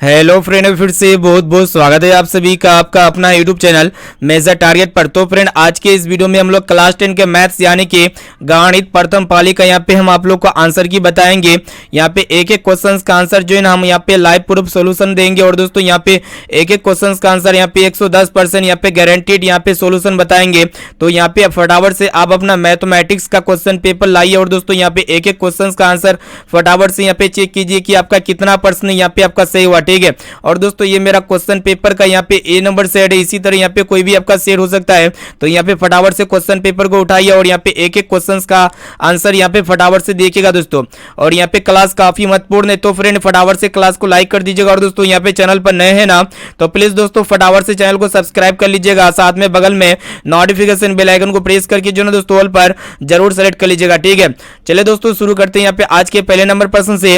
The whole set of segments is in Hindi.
हेलो फ्रेंड, फिर से बहुत बहुत स्वागत है आप सभी का आपका अपना यूट्यूब चैनल मेजर टारगेट पर। तो फ्रेंड, आज के इस वीडियो में हम लोग क्लास 10 के मैथ्स यानी कि गणित प्रथम पाली का यहाँ पे हम आप लोग को आंसर की बताएंगे। यहाँ पे एक एक क्वेश्चन का आंसर जो है ना हम यहाँ पे लाइव प्रूफ सोल्यूशन देंगे। और दोस्तों यहाँ पे एक एक क्वेश्चन का आंसर यहाँ पे 110% यहाँ पे गारंटीड यहाँ पे सोल्यूशन बताएंगे। तो यहाँ पे फटाफट से आप अपना मैथमेटिक्स का क्वेश्चन पेपर लाइए और दोस्तों यहाँ पे एक एक क्वेश्चन का आंसर फटाफट से यहाँ पे चेक कीजिए कि आपका कितना परसेंट यहाँ पे आपका सही हुआ। ठीक है, और दोस्तों ये मेरा क्वेश्चन पेपर का यहाँ पे ए नंबर सेट है, इसी तरह यहाँ पे कोई भी आपका शेयर हो सकता है। तो यहाँ पे फटाफट से क्वेश्चन पेपर को उठाइए और यहाँ पे एक एक क्वेश्चन का आंसर यहाँ पे फटाफट से देखिएगा दोस्तों। और यहाँ पे क्लास काफी महत्वपूर्ण है, तो फ्रेंड फटाफट से क्लास को लाइक कर दीजिएगा। और दोस्तों यहाँ पे चैनल पर नए हैं ना तो प्लीज दोस्तों फटाफट से चैनल को सब्सक्राइब कर लीजिएगा, साथ में बगल में नोटिफिकेशन बेल आइकन को प्रेस करके जो ना दोस्तों ऑल पर जरूर सेलेक्ट कर लीजिएगा। ठीक है, चलिए दोस्तों शुरू करते हैं यहाँ पे आज के पहले नंबर प्रश्न से।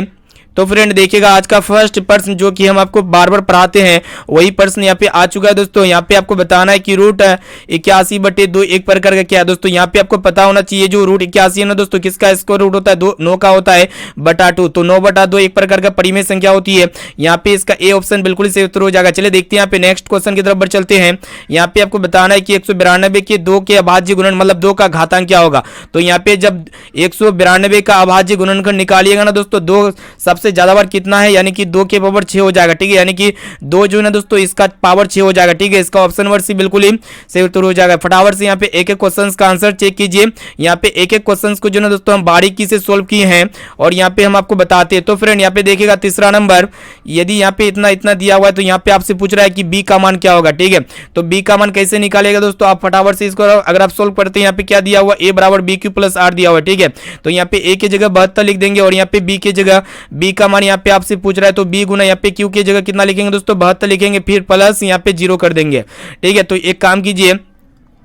तो फ्रेंड देखिएगा आज का फर्स्ट प्रश्न जो कि हम आपको बार बार पढ़ाते हैं वही प्रश्न यहाँ पे आ चुका है दोस्तों। यहाँ पे आपको बताना है कि रूट 81/2 एक प्रकार का क्या है दोस्तों। यहाँ पे आपको पता होना चाहिए जो रूट 81 है ना दोस्तों, किसका स्क्वायर रूट होता है 9 का होता है बटा 2। तो 9/2 एक प्रकार का परिमेय संख्या होती है। यहाँ पे इसका ए ऑप्शन बिल्कुल सही उत्तर हो जाएगा। चलिए देखते हैं यहाँ पे नेक्स्ट क्वेश्चन की तरफ बढ़ चलते हैं। यहाँ पे आपको बताना है कि 192 के 2 के अभाज्य गुणन मतलब 2 का घातांक क्या होगा। तो यहाँ पे जब 192 का अभाज्य गुणनखंड निकालिएगा ना दोस्तों, 2 सबसे ज्यादा बार कितना है यानी कि 2 के पावर 6 हो जाएगा। ठीक है, यानी कि 2 जो है ना दोस्तों इसका पावर 6 हो जाएगा। ठीक है, इसका ऑप्शन नंबर सी बिल्कुल ही सही उत्तर हो जाएगा। फटाफट से यहाँ पे एक एक क्वेश्चन का आंसर चेक कीजिए। यहाँ पे एक एक क्वेश्चन को जो ना दोस्तों हम बारीकी से सोल्व किए हैं और यहाँ पे हम आपको बताते हैं। तो फ्रेंड यहाँ पे देखिएगा तीसरा नंबर, यदि यहाँ पे इतना इतना दिया हुआ है तो यहाँ पे आपसे पूछ रहा है कि बी का मान क्या होगा। ठीक है, तो बी का मान कैसे निकालेगा दोस्तों, आप फटाफट से इसको अगर आप सोल्व करते हैं यहाँ पे क्या दिया हुआ ए बराबर बी क्यू प्लस आर दिया हुआ है। ठीक है, तो यहाँ पे ए की जगह 72 लिख देंगे और यहाँ पे बी की जगह बी का मान यहाँ पे आपसे पूछ रहा है तो बी गुना यहाँ पे क्यू की जगह कितना लिखेंगे दोस्तों 72 लिखेंगे, फिर प्लस यहाँ पे 0 कर देंगे। ठीक है, तो एक काम कीजिए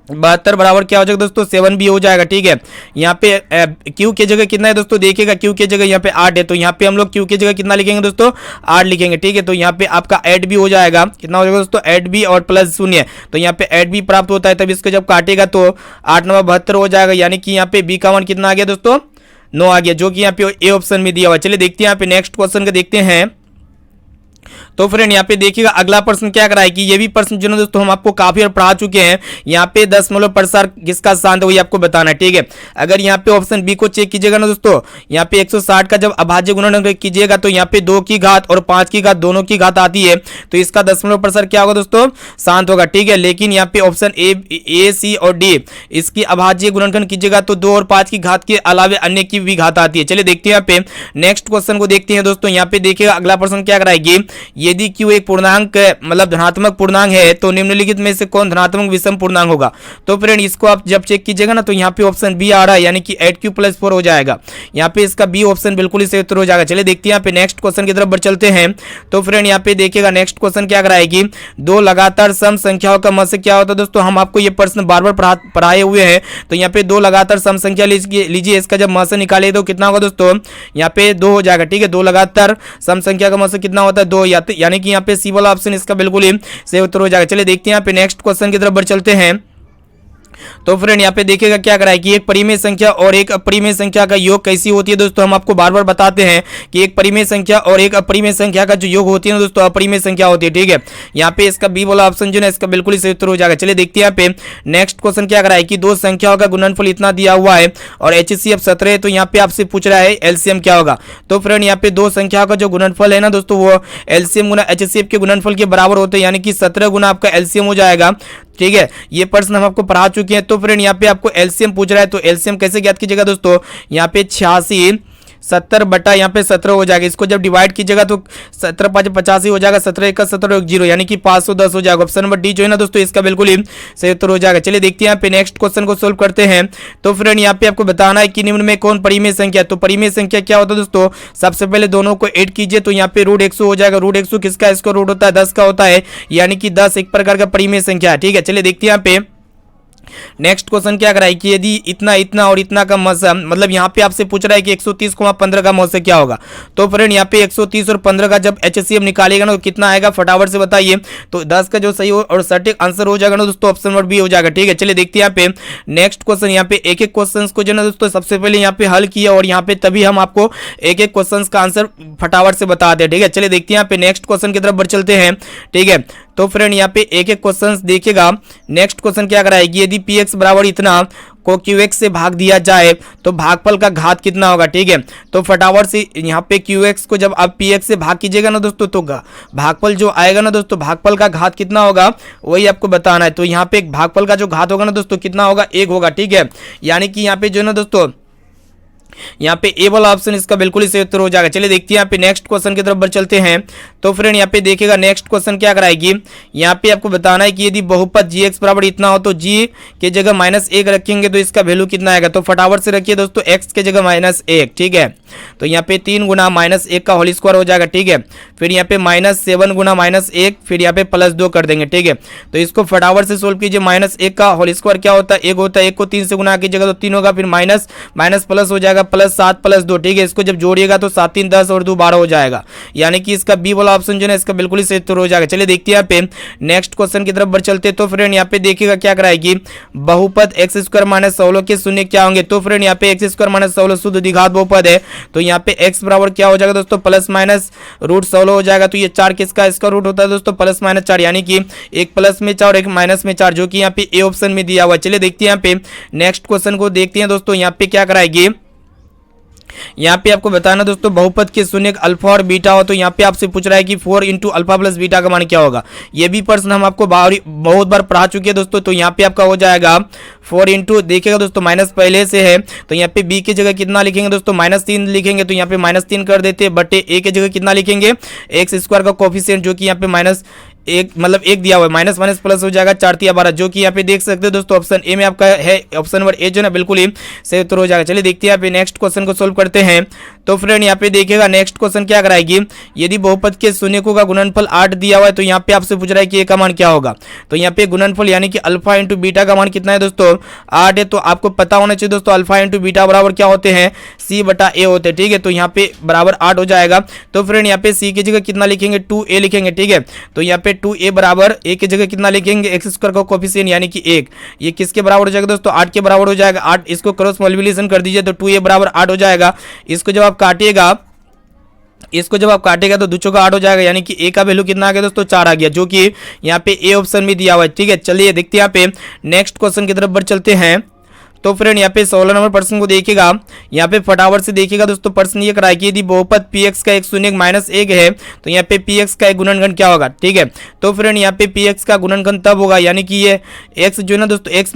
72 बराबर क्या हो जाएगा दोस्तों 7 भी हो जाएगा। ठीक है, यहाँ पे क्यू की जगह कितना है दोस्तों, देखिएगा क्यू की जगह यहाँ पे 8 है, तो यहाँ पे हम लोग क्यू की जगह कितना लिखेंगे दोस्तों 8 लिखेंगे। ठीक है, तो यहाँ पे आपका 8 भी हो जाएगा, कितना हो जाएगा दोस्तों 8 भी और प्लस 0, तो यहाँ पे 8 भी प्राप्त होता है। तब इसको जब काटेगा तो 8 9 72 हो जाएगा, यानी कि यहाँ पे बी का मान कितना आ गया दोस्तों 9 आ गया, जो कि यहाँ पे ए ऑप्शन में दिया हुआ है। चलिए देखते हैं यहाँ पे नेक्स्ट क्वेश्चन का देखते हैं। तो फ्रेंड यहाँ पे देखिएगा अगला प्रश्न क्या करा है कि ये भी प्रश्न जो ना दोस्तों हम आपको काफी बार पढ़ा चुके हैं। यहाँ पे दशमलव प्रसार किसका शांत है वही आपको बताना है। ठीक है, अगर यहाँ पे ऑप्शन बी को चेक कीजिएगा ना दोस्तों, यहाँ पे 160 का जब अभाज्य गुणन कीजिएगा तो यहाँ पे 2 की घात और 5 की घात दोनों की घात आती है, तो इसका दशमलव प्रसार क्या होगा दोस्तों शांत होगा। ठीक है, लेकिन यहाँ पे ऑप्शन ए सी और डी इसकी अभाज्य गुणनखंड कीजिएगा तो 2 और 5 की घात के अलावे अन्य की भी घात आती है। चलिए देखते हैं यहाँ पे नेक्स्ट क्वेश्चन को देखते हैं दोस्तों। यहाँ पे देखिएगा अगला प्रश्न क्या कराएगी, यदि क्यू एक पूर्णांक मतलब धनात्मक पूर्णांक है तो निम्नलिखित में से कौन धनात्मक विषम पूर्णांक होगा। तो फ्रेंड इसको आप जब चेक कीजिएगा ना तो यहाँ पे ऑप्शन बी आ रहा है, यानी कि 8q + 4 हो जाएगा। यहाँ पे इसका बी ऑप्शन बिल्कुल ही सही उत्तर हो जाएगा। चलिए देखते हैं यहाँ पे नेक्स्ट क्वेश्चन की तरफ बढ़ चलते हैं। तो फ्रेंड यहाँ पे देखिएगा नेक्स्ट क्वेश्चन क्या कराएगी, 2 लगातार सम संख्याओं का मध्य क्या होता है दोस्तों। हम आपको ये प्रश्न बार बार पढ़ाए हुए हैं। तो यहाँ पे 2 लगातार सम संख्या लीजिए, इसका जब मध्य निकाले तो कितना होगा दोस्तों, यहाँ पे 2 हो जाएगा। ठीक है, 2 लगातार सम संख्या का मध्य कितना होता है 2, यानी कि यहाँ पे सी वाला ऑप्शन इसका बिल्कुल ही सही उत्तर हो जाएगा। चलिए देखते हैं यहाँ पे नेक्स्ट क्वेश्चन की तरफ बढ़ चलते हैं। तो फ्रेंड यहाँ पे देखिएगा क्या करा है कि एक परिमेय संख्या और एक अपरिमेय संख्या का योग कैसी होती है दोस्तों। हम आपको बार बार बताते हैं कि एक परिमेय संख्या और एक अपरिमेय संख्या का जो योग होती है ना दोस्तों अपरिमेय संख्या होती है। ठीक है, यहाँ पे इसका बी वाला ऑप्शन जो है इसका बिल्कुल ही सही उत्तर हो जाएगा। चलिए देखते हैं यहाँ पे नेक्स्ट क्वेश्चन क्या करा है कि 2 संख्याओं का गुणनफल इतना दिया हुआ है और HCF 17 है, तो यहाँ पे आपसे पूछ रहा है LCM क्या होगा। तो फ्रेंड यहाँ पे 2 संख्याओं का जो गुणनफल है ना दोस्तों वो LCM गुना HCF के गुणनफल के बराबर होते हैं, यानी कि 17 गुना आपका LCM हो जाएगा। ठीक है, ये प्रश्न हम आपको पढ़ा चुके हैं। तो फ्रेंड यहाँ पे आपको एलसीएम पूछ रहा है, तो एलसीएम कैसे ज्ञात कीजिएगा दोस्तों, यहाँ पे 86 70 बटा यहाँ पे 17 हो जाएगा। इसको जब डिवाइड कीजिएगा तो 17 5 85 हो जाएगा, 17 1 17 1 0, यानी कि 510 हो जाएगा। ऑप्शन नंबर डी जो है ना दोस्तों इसका बिल्कुल ही सही उत्तर हो जाएगा। चलिए देखते हैं यहाँ पे नेक्स्ट क्वेश्चन को सोल्व करते हैं। तो फ्रेंड यहाँ पे आपको बताना है कि निम्न में कौन परिमेय संख्या। तो परिमेय संख्या क्या होता है दोस्तों, सबसे पहले दोनों को ऐड कीजिए तो यहाँ पे √100 हो जाएगा। √100 किसका स्क्वायर रूट होता है 10 का होता है, यानी कि 10 एक प्रकार का परिमेय संख्या है। ठीक है, चलिए देखते हैं यहाँ पे नेक्स्ट क्वेश्चन क्या कराए कि यदि इतना इतना और इतना का मतलब यहाँ पे आपसे पूछ रहा है कि 130,15 का मौसे क्या होगा। तो फ्रेंड यहाँ पे 130 और 15 का जब एचसीएफ निकालेगा ना तो कितना आएगा फटाफट से बताइए। तो 10 का जो सही हो और सटीक आंसर हो जाएगा ना दोस्तों ऑप्शन नंबर बी हो जाएगा। ठीक है, चलिए देखते हैं यहाँ पे नेक्स्ट क्वेश्चन। यहाँ पे एक एक क्वेश्चन को जो ना दोस्तों सबसे पहले यहाँ पे हल किया और यहाँ पे तभी हम आपको एक एक क्वेश्चन का आंसर फटाफट से बता दें। ठीक है, चलिए देखते हैं यहाँ पे नेक्स्ट क्वेश्चन की तरफ बढ़ चलते हैं। ठीक है, तो फ्रेंड यहाँ पे एक एक क्वेश्चन देखिएगा। नेक्स्ट क्वेश्चन क्या कराएगी, यदि पी एक्स बराबर इतना को क्यू एक्स से भाग दिया जाए तो भागफल का घात कितना होगा। ठीक है, तो फटाफट से यहाँ पे क्यू एक्स को जब आप पी एक्स से भाग कीजिएगा ना दोस्तों तो भागफल जो आएगा ना दोस्तों भागफल का घात कितना होगा वही आपको बताना है। तो यहाँ पे भागफल का जो घात होगा ना दोस्तों कितना होगा 1 होगा। ठीक है, यानी कि यहाँ पे जो ना दोस्तों यहाँ पे ए वाला ऑप्शन इसका बिल्कुल ही सही उत्तर हो जाएगा। चलिए देखते हैं यहाँ पे नेक्स्ट क्वेश्चन की तरफ बढ़ चलते हैं। तो फ्रेंड यहाँ पे देखिएगा नेक्स्ट क्वेश्चन क्या कराएगी, यहाँ पे आपको बताना है कि यदि बहुपद जी एक्स बराबर इतना हो तो जी के जगह -1 रखेंगे तो इसका वैल्यू कितना आएगा। तो फटाफट से रखिए दोस्तों एक्स के जगह -1। ठीक है, तो यहाँ पे 3 गुना -1 का होल स्क्वायर हो जाएगा। ठीक है, फिर यहाँ पे -7 गुना -1 फिर यहाँ पे +2 कर देंगे। ठीक है, तो इसको फटाफट से सोल्व कीजिए। -1 का होल स्क्वायर क्या होता है 1 होता है, 1 को 3 से गुना कीजिएगा तो 3 होगा, फिर माइनस माइनस प्लस हो जाएगा +7 +2। ठीक है, इसको जब जोड़िएगा तो 7 3 10 और 2 12 हो जाएगा, यानी कि इसका बी वाला ऑप्शन जो है इसका बिल्कुल ही सही उत्तर हो जाएगा। चलिए देखते हैं यहाँ पे नेक्स्ट क्वेश्चन की तरफ बढ़ चलते। तो फ्रेंड यहाँ पे देखिएगा क्या कराएगी, बहुपद x² - 16 के शून्य क्या होंगे। तो फ्रेंड यहाँ पे x² - 16 शुद्ध द्विघात बहुपद है, तो यहाँ पे x बराबर क्या हो जाएगा दोस्तों +- √16 हो जाएगा। तो ये 4 किसका इसका रूट होता है दोस्तों +-4, यानी कि एक प्लस में 4 और एक माइनस में 4, जो कि यहाँ पे ए ऑप्शन में दिया हुआ है। चलिए देखते हैं यहाँ पे नेक्स्ट क्वेश्चन को देखते हैं दोस्तों। यहाँ पे क्या कराएगी, यहाँ पे आपको बताना दोस्तों बहुपद के शून्य अल्फा और बीटा हो। तो यहाँ पे आपसे पूछ रहा है कि 4 × अल्फा + बीटा का मान क्या होगा। ये भी प्रश्न हम आपको बहुत बार पढ़ा चुके हैं दोस्तों। तो यहाँ पे आपका हो जाएगा 4 × देखिएगा दोस्तों माइनस पहले से है, तो यहाँ पे बी की जगह कितना लिखेंगे दोस्तों -3 लिखेंगे। तो यहाँ पे -3 कर देते हैं, बटे ए की जगह कितना लिखेंगे x² का कोफिशिएंट जो कि यहाँ पे -1 मतलब 1 दिया हुआ है, माइनस माइनस प्लस हो जाएगा 4 × 12, जो कि यहाँ पे देख सकते हो दोस्तों ऑप्शन ए में आपका है, ऑप्शन नंबर ए जो ना बिल्कुल ही सही उत्तर हो जाएगा। चलिए देखते हैं यहाँ पे नेक्स्ट क्वेश्चन को सोल्व करते हैं। तो फ्रेंड यहाँ पे देखिएगा नेक्स्ट क्वेश्चन क्या कराएगी, यदि बहुपद के शून्यकों का गुणनफल 8 दिया हुआ है तो यहाँ पे आपसे पूछ रहा है कि ए का मान क्या होगा। तो यहाँ पे गुणनफल यानी कि अल्फा × बीटा का मान कितना है दोस्तों 8 है। तो आपको पता होना चाहिए दोस्तों अल्फा × बीटा बराबर क्या होते हैं c/a होते हैं। ठीक है, तो यहाँ पे बराबर 8 हो जाएगा। तो फ्रेंड यहाँ पे c की जगह कितना लिखेंगे 2a लिखेंगे। ठीक है, तो यहाँ पे 2a बराबर a की जगह कितना लिखेंगे x² का कोफिशिएंट यानी कि 1, ये किसके बराबर हो जाएगा दोस्तों 8 के बराबर हो जाएगा। 8 इसको क्रॉस मल्टीप्लिकेशन कर दीजिए तो 2a बराबर 8 हो जाएगा। इसको जब आप काटिएगा तो 2 चौका 8 हो जाएगा, यानी कि a का वैल्यू कितना आ गया दोस्तों 4 आ गया, जो कि यहाँ पे ए ऑप्शन में दिया हुआ है। ठीक है, चलिए देखते हैं यहाँ पे नेक्स्ट क्वेश्चन की तरफ बढ़ चलते हैं। तो फ्रेंड यहाँ पे 16 नंबर प्रश्न को देखिएगा। यहाँ पे फटाफट से देखिएगा दोस्तों प्रश्न ये कराया कि यदि बहुपद px का एक शून्य -1 है तो यहाँ पे px का एक गुणनखंड क्या होगा। ठीक है, तो फ्रेंड यहाँ पे px का गुणनखंड तब होगा यानी कि ये x जो है ना दोस्तों x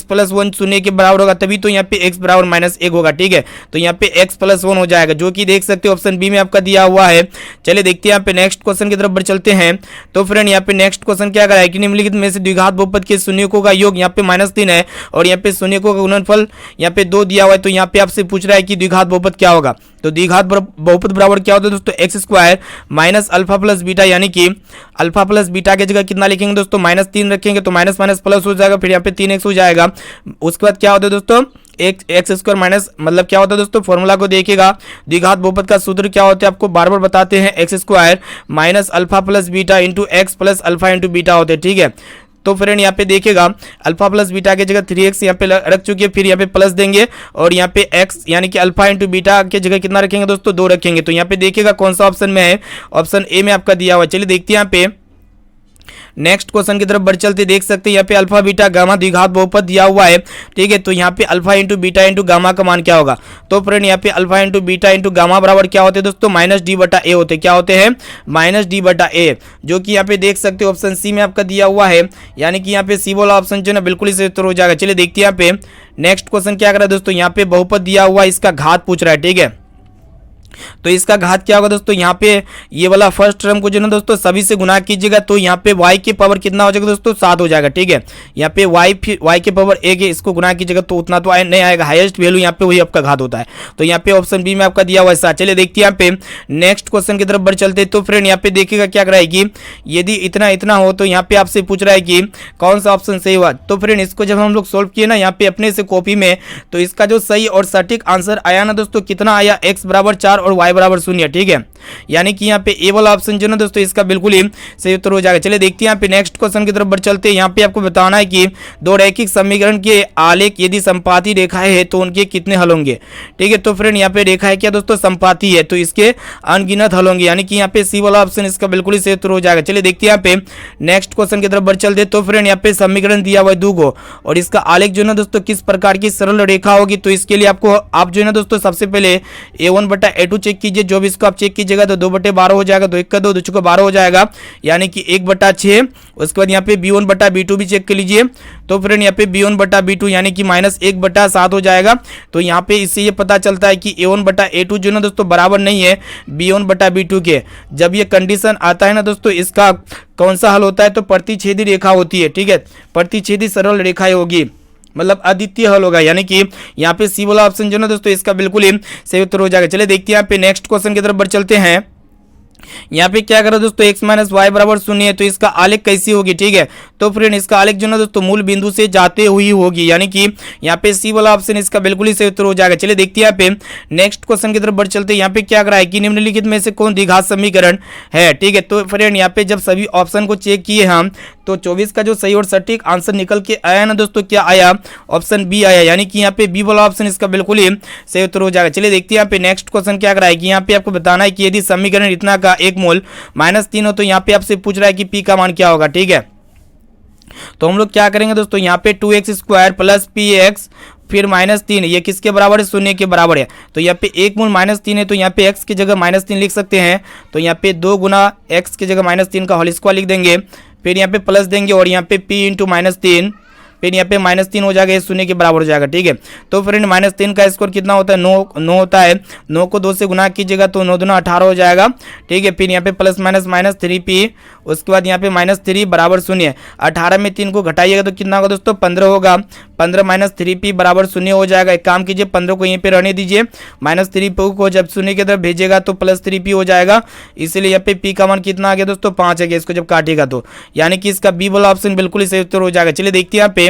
+ 1 शून्य के बराबर होगा, तभी तो यहाँ पे x बराबर -1 होगा। ठीक है, तो यहाँ पे x + 1 हो जाएगा, जो कि देख सकते हो ऑप्शन बी में आपका दिया हुआ है। चलिए देखते हैं यहाँ पे नेक्स्ट क्वेश्चन की तरफ बढ़ चलते हैं। तो फ्रेंड यहाँ पे नेक्स्ट क्वेश्चन क्या कराया कि निम्नलिखित में से द्विघात बहुपद के शून्यकों का योग यहाँ पे -3 है और यहाँ पे शून्यकों का गुणनफल यहाँ पे 2 दिया हुआ है। तो यहाँ पे आपसे पूछ रहा है कि द्विघात बहुपद क्या होगा। तो द्विघात बहुपद बराबर क्या होता है दोस्तों x² - अल्फा + बीटा, यानी कि अल्फा + बीटा की जगह कितना लिखेंगे दोस्तों -3 रखेंगे तो माइनस माइनस प्लस हो जाएगा, फिर यहाँ पे 3x हो जाएगा। उसके बाद क्या होता है दोस्तों x² माइनस मतलब क्या होता है दोस्तों फॉर्मूला को देखिएगा। द्विघात बहुपद का सूत्र क्या होता है आपको बार बार बताते हैं, x² - alpha + beta × x + alpha × beta होते हैं। ठीक है, तो फ्रेंड यहाँ पे देखिएगा अल्फा + बीटा की जगह 3x यहाँ पे रख चुके हैं, फिर यहाँ पे प्लस देंगे और यहाँ पे x यानी कि अल्फा × बीटा की जगह कितना रखेंगे दोस्तों 2 रखेंगे। तो यहाँ पे देखिएगा कौन सा ऑप्शन में है, ऑप्शन ए में आपका दिया हुआ है। चलिए देखते हैं यहाँ पे नेक्स्ट क्वेश्चन की तरफ बढ़ चलते। देख सकते हैं यहाँ पे अल्फा बीटा गामा द्विघात बहुपद दिया हुआ है। ठीक है, तो यहाँ पे अल्फा × बीटा × गामा का मान क्या होगा। तो फ्रेंड यहाँ पे अल्फा × बीटा × गामा बराबर क्या होते हैं दोस्तों -d/a होते हैं। क्या होते हैं -d/a, जो कि यहाँ पे देख सकते हो ऑप्शन सी में आपका दिया हुआ है, यानी कि यहाँ पे सी वाला ऑप्शन जो है ना बिल्कुल ही सही उत्तर हो जाएगा। चलिए देखते हैं यहाँ पे नेक्स्ट क्वेश्चन क्या कर रहा है दोस्तों। यहाँ पे बहुपद दिया हुआ है, इसका घात पूछ रहा है। ठीक है, तो इसका घात क्या होगा दोस्तों, यहाँ पे ये वाला फर्स्ट टर्म को जो ना दोस्तों सभी से गुना कीजिएगा तो यहाँ पे y की पावर कितना हो जाएगा दोस्तों, 7 हो जाएगा। ठीक है, यहाँ पे y की पावर 1 है, इसको गुना कीजिएगा तो उतना तो नहीं आएगा, हाईएस्ट वैल्यू यहाँ पे वही आपका घात होता है। तो यहाँ पे ऑप्शन बी में आपका दिया हुआ है 7। चलिए देखिए यहाँ पे नेक्स्ट क्वेश्चन की तरफ बढ़ चलते। तो फ्रेंड यहाँ पे देखिएगा क्या कराएगी, यदि इतना इतना हो तो यहाँ पे आपसे पूछ रहा है कि कौन सा ऑप्शन सही हुआ। तो फ्रेंड इसको जब हम लोग सोल्व किए ना यहाँ पे अपने से कॉपी में, तो इसका जो सही और सटीक आंसर आया ना दोस्तों, कितना आया, x बराबर 4 और y बराबर 0। ठीक है, यानी कि यहाँ पे ए वाला ऑप्शन जो ना दोस्तों इसका बिल्कुल ही सही उत्तर हो जाएगा। चलिए देखते हैं यहाँ पे नेक्स्ट क्वेश्चन की तरफ बढ़ चलते हैं। यहाँ पे आपको बताना है कि दो रैखिक समीकरण के आलेख यदि समपाती रेखाएं है तो उनके कितने हल होंगे। ठीक है, तो फ्रेंड यहाँ पे रेखा है क्या दोस्तों, समपाती है, तो इसके अनगिनत हल होंगे, यानी कि यहाँ पे सी वाला ऑप्शन इसका बिल्कुल ही सही उत्तर हो जाएगा। चलिए देखते हैं यहाँ पे नेक्स्ट क्वेश्चन की तरफ बढ़ चलते। तो फ्रेंड यहाँ पे समीकरण दिया हुआ है 2 को, और इसका आलेख जो है ना दोस्तों किस प्रकार की सरल रेखा होगी। तो इसके लिए आपको आप जो है ना दोस्तों सबसे पहले a1/a2 चेक कीजिए, जो भी इसको आप चेक कीजिएगा तो 2/12 हो जाएगा, 2 1 का 2 2 का 12 हो जाएगा, यानी कि 1/6। उसके बाद यहाँ पे b1/b2 भी चेक कर लीजिए। तो फ्रेंड यहाँ पे b1/b2 यानी कि -1/7 हो जाएगा। तो यहाँ पे इससे ये पता चलता है कि a1/a2 जो ना दोस्तों बराबर नहीं है b1/b2 के। जब ये कंडीशन आता है ना दोस्तों, इसका कौन सा हल होता है, तो प्रतिच्छेदी रेखा होती है। ठीक है, प्रतिच्छेदी सरल रेखाएं होगी, मतलब अद्वितीय हल होगा, यानी कि यहाँ पे सी वाला ऑप्शन जो ना दोस्तों इसका बिल्कुल ही सही उत्तर हो जाएगा। चलिए देखते हैं यहाँ पे नेक्स्ट क्वेश्चन की तरफ बढ़ चलते हैं। यहाँ पे क्या करो दोस्तों, x - y बराबर 0 है, तो इसका आलेख कैसी होगी। ठीक है, तो फ्रेंड इसका आलेख जो ना दोस्तों मूल बिंदु से जाते हुई होगी, यानी कि यहाँ पे सी वाला ऑप्शन इसका बिल्कुल ही सही उत्तर हो जाएगा। चलिए देखते हैं यहाँ पे नेक्स्ट क्वेश्चन की तरफ बढ़ चलते हैं। यहाँ पे क्या करा है कि निम्नलिखित में से कौन द्विघात समीकरण है। ठीक है, तो फ्रेंड यहाँ पे जब सभी ऑप्शन को चेक किए हम, तो 24 का जो सही और सटीक आंसर निकल के आया ना दोस्तों, क्या आया, ऑप्शन बी आया, यानी कि यहाँ पे बी वाला ऑप्शन इसका बिल्कुल ही सही उत्तर हो जाएगा। चलिए देखते हैं यहाँ पे नेक्स्ट क्वेश्चन क्या करा है कि यहाँ पे आपको बताना है कि यदि समीकरण इतना का एक मोल -3 हो तो यहाँ पे आपसे पूछ रहा है कि पी का मान क्या होगा। ठीक है, तो हम लोग क्या करेंगे दोस्तों, यहाँ पे 2x² प्लस px फिर -3, ये किसके बराबर है, 0 के बराबर है। तो यहाँ पे एक मूल -3 है, तो यहाँ पे x की जगह -3 लिख सकते हैं। तो यहाँ पे 2 गुना x की जगह -3 का होल स्क्वायर लिख देंगे, फिर यहाँ पे प्लस देंगे और यहाँ पे p इंटू -3, फिर यहाँ पे -3 हो जाएगा, ये 0 के बराबर हो जाएगा। ठीक है, तो फ्रेंड -3 का स्क्वायर कितना होता है, 9 होता है। 9 को 2 से गुना कीजिएगा तो 9 दूना 18 हो जाएगा। ठीक है, फिर यहाँ पे प्लस माइनस 3p, उसके बाद यहाँ पे -3 बराबर 0। 18 में 3 को घटाइएगा तो कितना होगा दोस्तों, 15 होगा। 15 - 3p बराबर 0 हो जाएगा। एक काम कीजिए, 15 को यहीं पे रहने दीजिए, -3p को जब 0 की तरफ भेजिएगा तो +3p हो जाएगा। इसीलिए यहाँ पे p का मान कितना आ गया दोस्तों, 5 है, इसको जब काटेगा तो, यानी कि इसका बी वाला ऑप्शन बिल्कुल ही सही उत्तर हो जाएगा। चलिए देखते हैं यहाँ पे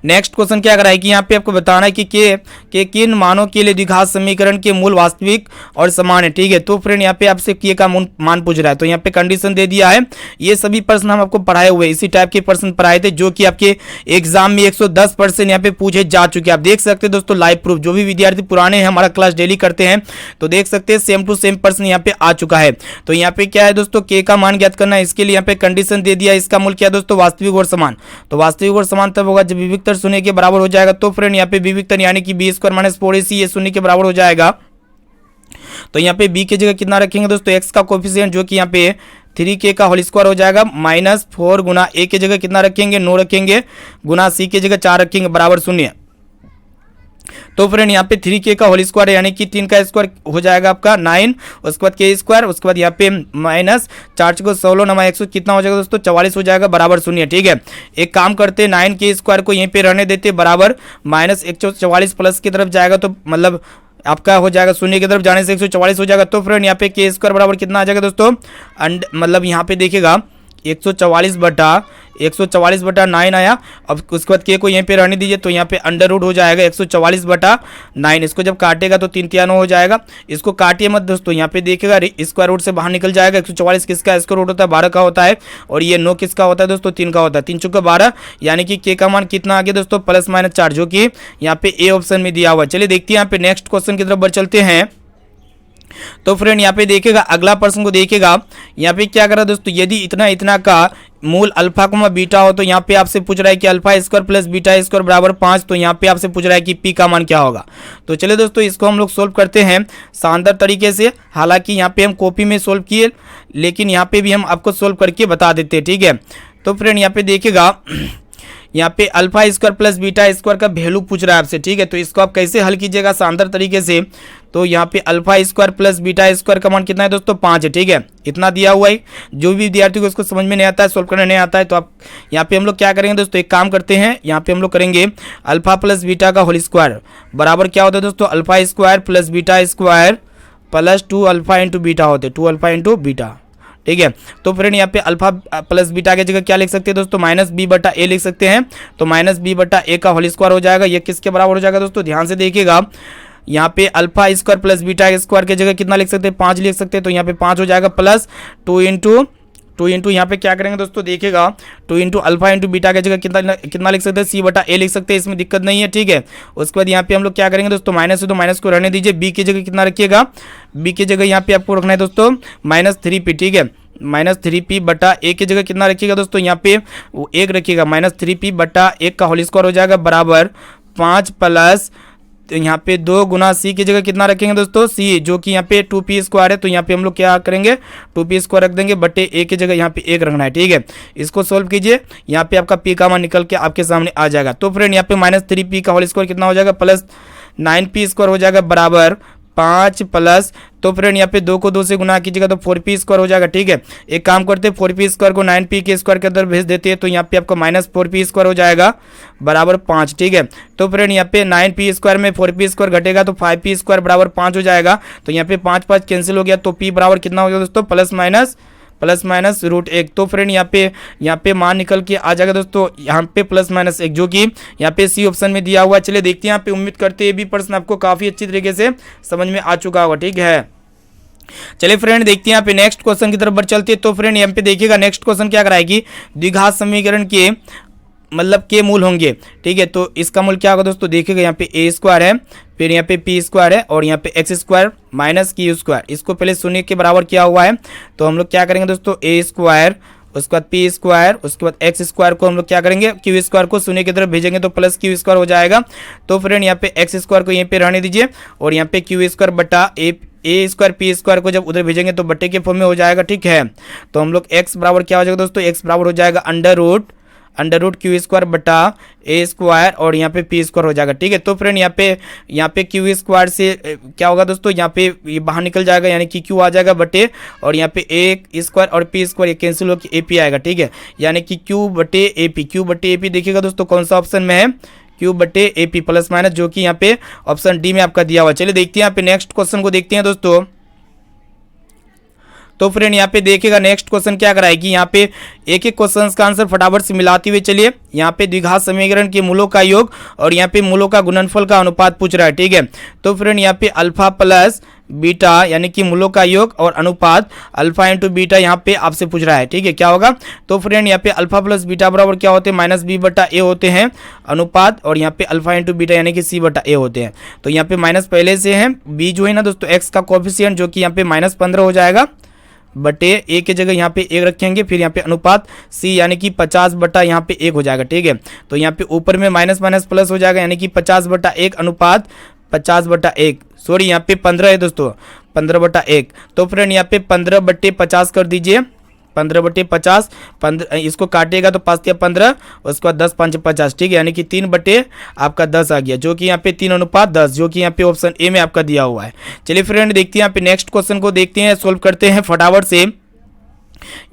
नेक्स्ट क्वेश्चन क्या कराए कि यहाँ पे आपको बताना है कि के किन मानों के लिए द्विघात समीकरण के मूल वास्तविक और समान है। ठीक है, तो फ्रेंड यहाँ पे आपसे के का मान पूछ रहा है, तो यहाँ पे कंडीशन दे दिया है। ये सभी प्रश्न हम आपको पढ़ाए हुए, इसी टाइप के प्रश्न पढ़ाए थे जो कि आपके एग्जाम में 110% यहाँ पे पूछे जा चुके हैं। आप देख सकते हैं दोस्तों लाइव प्रूफ, जो भी विद्यार्थी पुराने हैं, हमारा क्लास डेली करते हैं, तो देख सकते हैं सेम टू सेम प्रश्न यहाँ पे आ चुका है। तो यहाँ पे क्या है दोस्तों, के का मान ज्ञात करना है, इसके लिए यहाँ पे कंडीशन दे दिया। इसका मूल क्या है दोस्तों, वास्तविक और समान। तो वास्तविक और समान तब होगा जब विविक्तर 0 के बराबर हो जाएगा। तो फ्रेंड यहाँ पे विविक्तर यानी कि b² - 4ac ये 0 के बराबर हो जाएगा। तो यहाँ पे b की जगह कितना रखेंगे दोस्तों, x का कोफिशिएंट जो कि यहाँ पे 3k का होल स्क्वायर हो जाएगा, -4 गुना a की जगह कितना रखेंगे, 9 रखेंगे, गुना c की जगह 4 रखेंगे, बराबर 0। तो फ्रेंड यहाँ पे 3k का होल स्क्वायर यानी कि 3 का स्क्वायर हो जाएगा आपका 9, उसके बाद k², उसके बाद यहाँ पे -4 को 16 नमा 100 कितना हो जाएगा दोस्तों, 44 हो जाएगा, बराबर 0। ठीक है, एक काम करते 9k² को यहीं पे रहने देते, बराबर -144 प्लस की तरफ जाएगा तो मतलब आपका हो जाएगा 0 की तरफ जाने से 144 हो जाएगा। तो फ्रेंड यहाँ पे k² बराबर कितना आ जाएगा दोस्तों, मतलब यहाँ पे देखिएगा 144/9 आया। अब उसके बाद के को यहीं पे रहने दीजिए, तो यहाँ पे अंडर रूट हो जाएगा 144/9। इसको जब काटेगा तो 3 3 9 हो जाएगा। इसको काटिए मत दोस्तों, यहाँ पे देखिएगा स्क्वायर रूट से बाहर निकल जाएगा। 144 किसका स्क्वायर रूट होता है, 12 का होता है, और ये 9 किसका होता है दोस्तों, 3 का होता है। 3 चौका 12, यानी कि के का मान कितना आ गया दोस्तों, +-4, जो कि यहाँ पे ए ऑप्शन में दिया हुआ। चलिए देखते हैं यहाँ पे नेक्स्ट क्वेश्चन की तरफ बढ़ चलते हैं। तो फ्रेंड यहाँ पे देखिएगा, अगला प्रश्न को देखिएगा, यहाँ पे क्या करा दोस्तों, यदि इतना का मूल अल्फा को बीटा हो तो यहाँ पे आपसे पूछ रहा है कि α² + β² बराबर 5। तो यहाँ पे आपसे पूछ रहा है कि पी का मान क्या होगा। तो चलिए दोस्तों इसको हम लोग सोल्व करते हैं शानदार तरीके से। हालांकि यहाँ पे हम कॉपी में सोल्व किए, लेकिन यहाँ पे भी हम आपको सोल्व करके बता देते हैं। ठीक है, तो फ्रेंड यहाँ पे देखिएगा, यहाँ पे α² + β² का वैल्यू पूछ रहा है आपसे। ठीक है, तो इसको आप कैसे हल कीजिएगा शानदार तरीके से। तो यहाँ पे alpha square plus beta square का मान कितना है दोस्तों 5 है। ठीक है, इतना दिया हुआ है। जो भी विद्यार्थी को इसको समझ में नहीं आता है, सोल्व करने नहीं आता है, तो आप यहाँ पे हम लोग क्या करेंगे दोस्तों, एक काम करते हैं, यहाँ पे हम लोग करेंगे अल्फा प्लस बीटा का होल स्क्वायर बराबर क्या होता है दोस्तों, alpha square plus beta square plus 2 alpha into beta होते हैं, 2 अल्फा इंटू बीटा। ठीक है, तो फ्रेंड यहाँ पे अल्फा प्लस बीटा की जगह क्या लिख सकते हैं दोस्तों, माइनस बी बटा ए लिख सकते हैं। तो माइनस बी बटा ए का होल स्क्वायर हो जाएगा। ये किसके बराबर हो जाएगा दोस्तों, ध्यान से देखिएगा। यहाँ पे alpha square plus beta square की जगह कितना लिख सकते हैं, 5 लिख सकते हैं। तो यहाँ पे 5 हो जाएगा प्लस 2 इंटू यहाँ पे क्या करेंगे दोस्तों, देखिएगा 2 इंटू अल्फा इंटू बीटा की जगह कितना लिख सकते हैं, सी बटा ए लिख सकते हैं, इसमें दिक्कत नहीं है। ठीक है, उसके बाद यहाँ पे हम लोग क्या करेंगे दोस्तों, माइनस है तो माइनस को रहने दीजिए। बी की जगह कितना रखिएगा, बी की जगह यहाँ पे आपको रखना है दोस्तों -3p। ठीक है, -3p बटा ए की जगह कितना रखिएगा दोस्तों, यहाँ पे 1 रखिएगा। -3p बटा 1 का होल स्क्वायर हो जाएगा बराबर 5 प्लस यहाँ पे 2 गुना सी की जगह कितना रखेंगे दोस्तों, सी जो कि यहाँ पे 2p स्क्वायर है। तो यहाँ पे हम लोग क्या करेंगे, 2p स्क्वायर रख देंगे बटे ए की जगह यहाँ पे 1 रखना है। ठीक है, इसको सोल्व कीजिए, यहाँ पे आपका p का मान निकल के आपके सामने आ जाएगा। तो फ्रेंड यहाँ पे -3p का होल स्क्वायर कितना हो जाएगा, प्लस 9p स्क्वायर हो जाएगा बराबर 5 प्लस, तो फ्रेंड यहाँ पे 2 को 2 से गुना कीजिएगा तो 4p स्क्वायर हो जाएगा। ठीक है, एक काम करते हैं, 4p स्क्वायर को 9p के स्क्वायर के अंदर भेज देते हैं, तो यहाँ पे आपका -4p स्क्वायर हो जाएगा बराबर 5। ठीक है, तो फ्रेंड यहाँ पे 9p स्क्वायर में 4p स्क्वायर घटेगा तो 5p स्क्वायर बराबर 5 हो जाएगा। तो यहाँ पे 5 कैंसिल हो गया, तो p बराबर कितना हो गया दोस्तों, प्लस माइनस √1। तो फ्रेंड यहाँ पे मान निकल के आ जाएगा दोस्तों, यहाँ पे +-1 जो कि यहाँ पे सी ऑप्शन में दिया हुआ है। चलिए देखते हैं यहाँ पे, उम्मीद करते हैं ये भी प्रश्न आपको काफ़ी अच्छी तरीके से समझ में आ चुका होगा। ठीक है, चलिए फ्रेंड देखते हैं यहाँ पे नेक्स्ट क्वेश्चन की तरफ बढ़ चलते हैं। तो फ्रेंड यहाँ पे देखिएगा नेक्स्ट क्वेश्चन क्या कराएगी, द्विघात समीकरण के मतलब के मूल होंगे। ठीक है, तो इसका मूल क्या होगा दोस्तों, देखिएगा यहाँ पे ए स्क्वायर है, फिर यहाँ पे पी स्क्वायर है और यहाँ पे x square minus Q square, इसको पहले शून्य के बराबर किया हुआ है। तो हम लोग क्या करेंगे दोस्तों, ए स्क्वायर उसके बाद पी स्क्वायर उसके बाद एक्स स्क्वायर को हम लोग क्या करेंगे, क्यू स्क्वायर को शून्य की तरफ भेजेंगे तो प्लस क्यू स्क्वायर हो जाएगा। तो फ्रेंड यहाँ पे एक्स स्क्वायर को यहीं पे रहने दीजिए और यहाँ पे क्यू स्क्वायर बटा ए स्क्वायर पी स्क्वायर को जब उधर भेजेंगे तो बट्टे के फॉर्म में हो जाएगा। ठीक है, तो हम लोग एक्स बराबर क्या हो जाएगा दोस्तों, एक्स बराबर हो जाएगा अंडर रूट क्यू स्क्वायर बटा ए स्क्वायर और यहाँ पे पी स्क्वायर हो जाएगा। ठीक है, तो फ्रेंड यहाँ पे क्यू स्क्वायर से क्या होगा दोस्तों, यहाँ पे ये बाहर निकल जाएगा यानी कि क्यू आ जाएगा बटे और यहाँ पे ए स्क्वायर और पी स्क्वायर ये कैंसिल होकर ए पी आएगा। ठीक है, यानी कि क्यू बटे ए पी देखिएगा दोस्तों कौन सा ऑप्शन में है, क्यू बटे ए पी प्लस माइनस, जो कि यहाँ पे ऑप्शन डी में आपका दिया हुआ। चलिए देखते हैं यहाँ पे नेक्स्ट क्वेश्चन को देखते हैं दोस्तों। तो फ्रेंड यहाँ पे देखिएगा नेक्स्ट क्वेश्चन क्या कराएगी, यहाँ पे एक एक क्वेश्चन का आंसर फटाफट से मिलाते हुए चलिए। यहाँ पे द्विघात समीकरण के मूलों का योग और यहाँ पे मूलों का गुणनफल का अनुपात पूछ रहा है। ठीक है, तो फ्रेंड यहाँ पे अल्फा प्लस बीटा यानी कि मूलों का योग और अनुपात अल्फा इंटू बीटा यहाँ पे आपसे पूछ रहा है। ठीक है, क्या होगा, तो फ्रेंड यहाँ पे अल्फा प्लस बीटा बराबर क्या होते हैं, -b बटा ए होते हैं अनुपात और यहाँ पे अल्फा इंटू बीटा यानी कि c बटा ए होते हैं। तो यहाँ पे माइनस पहले से है, b जो है ना दोस्तों एक्स का कोफिशिएंट जो कि यहाँ पे -15 हो जाएगा बटे ए के जगह यहाँ पे 1 रखेंगे, फिर यहाँ पे अनुपात सी यानी कि 50 बटा यहाँ पे 1 हो जाएगा। ठीक है, तो यहाँ पे ऊपर में माइनस प्लस हो जाएगा यानी कि 50 बटा 1 अनुपात 50 बटा 1, सॉरी यहाँ पे 15 है दोस्तों, 15 बटा 1। तो फ्रेंड यहाँ पे 15 बटे 50 कर दीजिए, 15 बटे 50, 15 इसको काटिएगा तो 5 या 15 उसके बाद 10 5 50। ठीक है, यानी कि 3 बटे आपका 10 आ गया, जो कि यहाँ पे 3 अनुपात 10 जो कि यहाँ पे ऑप्शन ए में आपका दिया हुआ है। चलिए फ्रेंड देखते हैं यहाँ पे नेक्स्ट क्वेश्चन को देखते हैं, सोल्व करते हैं फटाफट से।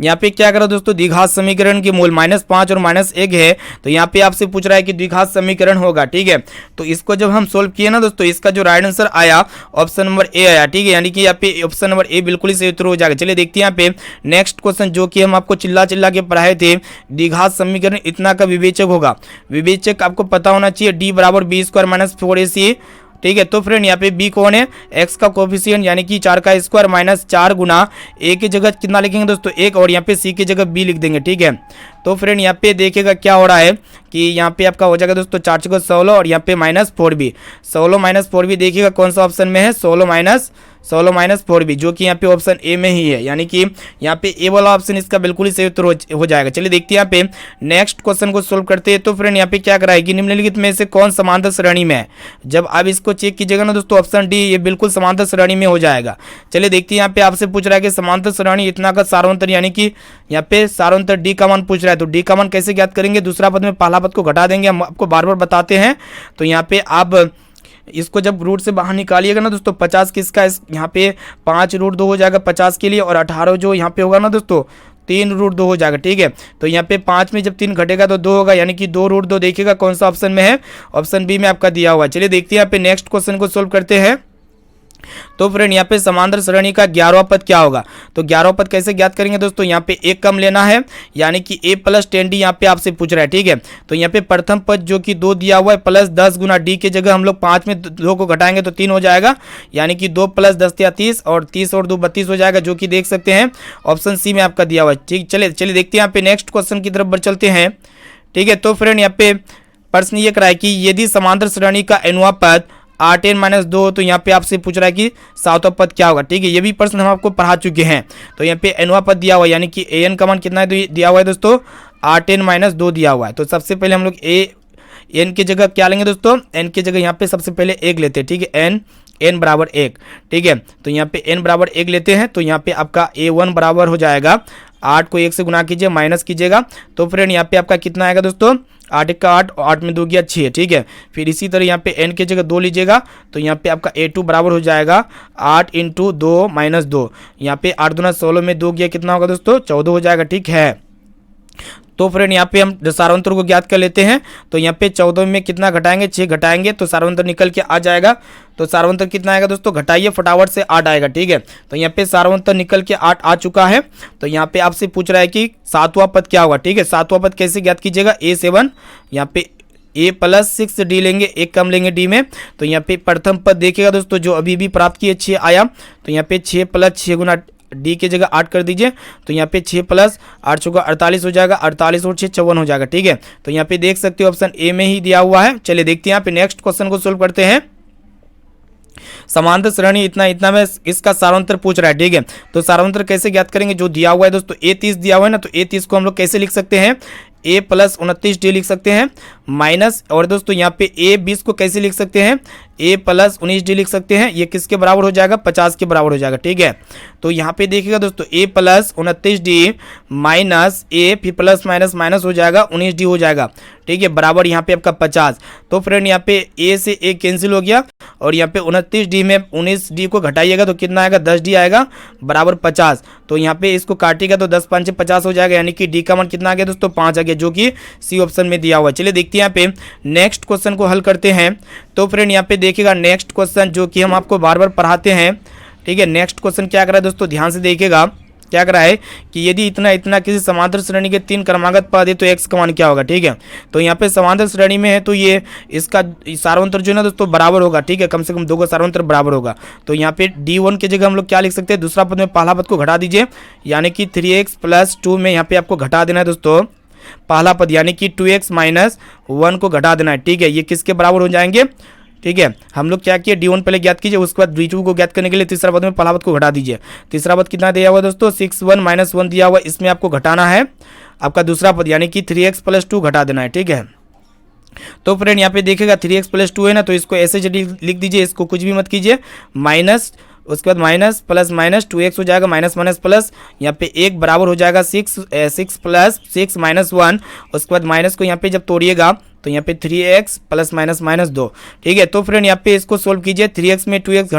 यहाँ पे क्या करो दोस्तों, द्विघात समीकरण के मूल -5 और -1 है, तो यहाँ पे आपसे पूछ रहा है कि द्विघात समीकरण होगा। ठीक है, तो इसको जब हम सोल्व किए ना दोस्तों, इसका जो राइट आंसर आया ऑप्शन नंबर ए आया। ठीक है, यानी कि यहाँ पे ऑप्शन नंबर ए बिल्कुल ही सही उत्तर हो जाएगा। चलिए देखते हैं यहाँ पे नेक्स्ट क्वेश्चन जो कि हम आपको चिल्ला के पढ़ाए थे, द्विघात समीकरण इतना का विवेचक होगा। विवेचक आपको पता होना चाहिए, डी बराबर बी स्क्वायर माइनस 4ac। ठीक है, तो फ्रेंड यहाँ पे बी कौन है, एक्स का कोफिशिएंट यानी कि 4 का स्क्वायर माइनस 4 गुना ए की जगह कितना लिखेंगे दोस्तों 1 और यहाँ पे सी की जगह बी लिख देंगे। ठीक है, तो फ्रेंड यहाँ पे देखिएगा क्या हो रहा है कि यहाँ पे आपका हो जाएगा दोस्तों 4 × 16 और यहाँ पे -4b, 16 - 4b देखिएगा कौन सा ऑप्शन में है, 16 - 4b जो कि यहाँ पे ऑप्शन ए में ही है, यानी कि यहाँ पे ए वाला ऑप्शन इसका बिल्कुल ही सही उत्तर हो जाएगा। चलिए देखते हैं यहाँ पे नेक्स्ट क्वेश्चन को सोल्व करते हैं। तो फ्रेंड यहाँ पे क्या कराएगी, निम्नलिखित में से कौन समांतर श्रेणी में है। जब आप इसको चेक कीजिएगा ना दोस्तों, ऑप्शन डी ये बिल्कुल समांतर श्रेणी में हो जाएगा। चलिए देखते हैं यहाँ पे आपसे पूछ रहा है कि समांतर श्रेणी इतना का सार्वंतर, यानी कि यहाँ पे सार्वंतर डी का मान पूछ रहा है। तो डी का मान कैसे ज्ञात करेंगे, दूसरा पद में पहला पद को घटा देंगे, हम आपको बार बार बताते हैं। तो यहाँ पे आप इसको जब रूट से बाहर निकालिएगा ना दोस्तों 50 किसका यहाँ पे 5√2 हो जाएगा 50 के लिए, और 18 जो यहाँ पे होगा ना दोस्तों 3√2 हो जाएगा। ठीक है, तो यहाँ पे 5 में जब 3 घटेगा तो 2 होगा, यानी कि 2√2 देखिएगा कौन सा ऑप्शन में है, ऑप्शन बी में आपका दिया हुआ है। चलिए देखते हैं यहाँ पे नेक्स्ट क्वेश्चन को सोल्व करते हैं। तो फ्रेंड यहाँ पे समांतर श्रेणी का 11वां पद क्या होगा, तो 11वां पद कैसे ज्ञात करेंगे दोस्तों, यहाँ पे एक कम लेना है, यानी कि a प्लस 10d यहाँ पे आपसे पूछ रहा है। ठीक है, तो यहाँ पे प्रथम पद जो कि 2 दिया हुआ है प्लस 10 गुना d के जगह हम लोग 5 में 2 को घटाएंगे तो 3 हो जाएगा, यानी कि 2 + 10 या 30, और 30 और 2 32 हो जाएगा, जो कि देख सकते हैं ऑप्शन सी में आपका दिया हुआ है। ठीक, चलिए देखते हैं यहाँ पे नेक्स्ट क्वेश्चन की तरफ बढ़ चलते हैं। ठीक है, तो फ्रेंड यहाँ पे प्रश्न ये करा है कि यदि समांतर श्रेणी का nवां पद 8n-2, तो यहाँ पे आपसे पूछ रहा है कि 7वां पद क्या होगा। ठीक है, ये भी प्रश्न हम आपको पढ़ा चुके हैं। तो यहाँ पे nवां पद दिया हुआ है, यानी कि an का मान कितना है दिया हुआ है दोस्तों 8n-2 दिया हुआ है। तो सबसे पहले हम लोग n की जगह क्या लेंगे दोस्तों, n की जगह यहाँ पे सबसे पहले 1 लेते हैं। ठीक है, n बराबर 1। ठीक है, तो यहाँ पे n बराबर 1 लेते हैं, तो यहाँ पे आपका a1 बराबर हो जाएगा 8 को 1 से गुना कीजिए माइनस कीजिएगा, तो फ्रेंड यहाँ पे आपका कितना आएगा दोस्तों 8 का 8, 8 में 2 गया 6। ठीक है, फिर इसी तरह यहाँ पे n की जगह 2 लीजिएगा, तो यहाँ पे आपका a2 बराबर हो जाएगा 8 × 2 - 2, यहाँ पे 8 दूना 16 में 2 गया कितना होगा दोस्तों 14 हो जाएगा। ठीक है, तो फ्रेंड यहाँ पे हम सारांतर को ज्ञात कर लेते हैं। तो यहाँ पे 14 में कितना घटाएंगे 6 घटाएंगे तो सारांतर निकल के आ जाएगा। तो सारांतर कितना आएगा दोस्तों, घटाइए फटाफट से 8 आएगा। ठीक है, तो यहाँ पे सारांतर निकल के 8 आ चुका है। तो यहाँ पे आपसे पूछ रहा है कि 7वां पद क्या होगा। ठीक है, 7वां पद कैसे ज्ञात कीजिएगा, a7, यहाँ पे a + 6d लेंगे, एक कम लेंगे d में। तो यहाँ पे प्रथम पद देखिएगा दोस्तों जो अभी भी प्राप्त किए 6 आया, तो यहाँ पे 6 + 6 गुना d की जगह 8 कर दीजिए, तो यहाँ पे 6 + 8 = 48 हो जाएगा, 48 और 6 = 54 हो जाएगा। ठीक है, तो यहाँ पे देख सकते हो ऑप्शन ए में ही दिया हुआ है। चलिए देखते हैं यहाँ पे नेक्स्ट क्वेश्चन को सोल्व करते हैं। समांतर श्रेणी इतना में इसका सारांतर पूछ रहा है। ठीक है, तो सारांतर कैसे ज्ञात करेंगे, जो दिया हुआ है दोस्तों a30 दिया हुआ है ना, तो a30 को हम लोग कैसे लिख सकते हैं, a + 29d लिख सकते हैं माइनस, और दोस्तों यहाँ पे a20 को कैसे लिख सकते हैं, a + 19d लिख सकते हैं। ये किसके बराबर हो जाएगा, 50 के बराबर हो जाएगा। ठीक है, तो यहाँ पे देखिएगा दोस्तों a + 29d माइनस a, फिर प्लस माइनस माइनस हो जाएगा 19d हो जाएगा। ठीक है, बराबर यहाँ पे आपका 50। तो फ्रेंड यहाँ पे a से a कैंसिल हो गया, और यहाँ पे 29d में 19d को घटाइएगा तो कितना आएगा 10d आएगा, बराबर 50। तो यहाँ पे इसको काटिएगा तो 10 × 5 = 50 हो जाएगा, यानी कि d का मान कितना आ गया दोस्तों 5 आ गया, जो कि सी ऑप्शन में दिया हुआ है। चलिए देखते हैं यहाँ पे नेक्स्ट क्वेश्चन को हल करते हैं। तो फ्रेंड यहाँ पे देखिएगा नेक्स्ट क्वेश्चन जो कि हम आपको बार बार पढ़ाते हैं। ठीक है, नेक्स्ट क्वेश्चन क्या कर रहा है दोस्तों, ध्यान से देखिएगा क्या कर रहा है कि यदि इतना किसी समांतर श्रेणी के 3 क्रमागत पद है तो x का मान क्या होगा। ठीक है, तो यहाँ पे समांतर श्रेणी में है तो ये इसका सारांतर जो है ना दोस्तों बराबर होगा। ठीक है, कम से कम 2 का सारांतर बराबर होगा। तो यहाँ पे d1 की जगह हम लोग क्या लिख सकते हैं, दूसरा पद में पहला पद को घटा दीजिए, यानी कि 3x + 2 में यहाँ पे आपको घटा देना है दोस्तों पहला पद, यानी कि 2x - 1 को घटा देना है। ठीक है, ये किसके बराबर हो जाएंगे। ठीक है, हम लोग क्या किए d1 पहले ज्ञात कीजिए, उसके बाद d2 को ज्ञात करने के लिए तीसरा पद में पहला पद को घटा दीजिए। तीसरा पद कितना दिया हुआ है दोस्तों 6(1 - 1) दिया हुआ है, इसमें आपको घटाना है आपका दूसरा पद, यानी कि 3x + 2 घटा देना है। ठीक है, तो फ्रेंड यहाँ पे देखेगा 3x + 2 है ना, तो इसको ऐसे लिख दीजिए, इसको कुछ भी मत कीजिए, माइनस, उसके बाद माइनस प्लस माइनस 2x हो जाएगा, माइनस माइनस प्लस, यहाँ पे 1 बराबर हो जाएगा 6 + 6 - 1। उसके बाद माइनस को यहाँ पे जब तोड़िएगा तो यहाँ पे 3x ± -2। ठीक है, तो फ्रेंड यहाँ पे इसको सोल्व कीजिए, 3x में 2x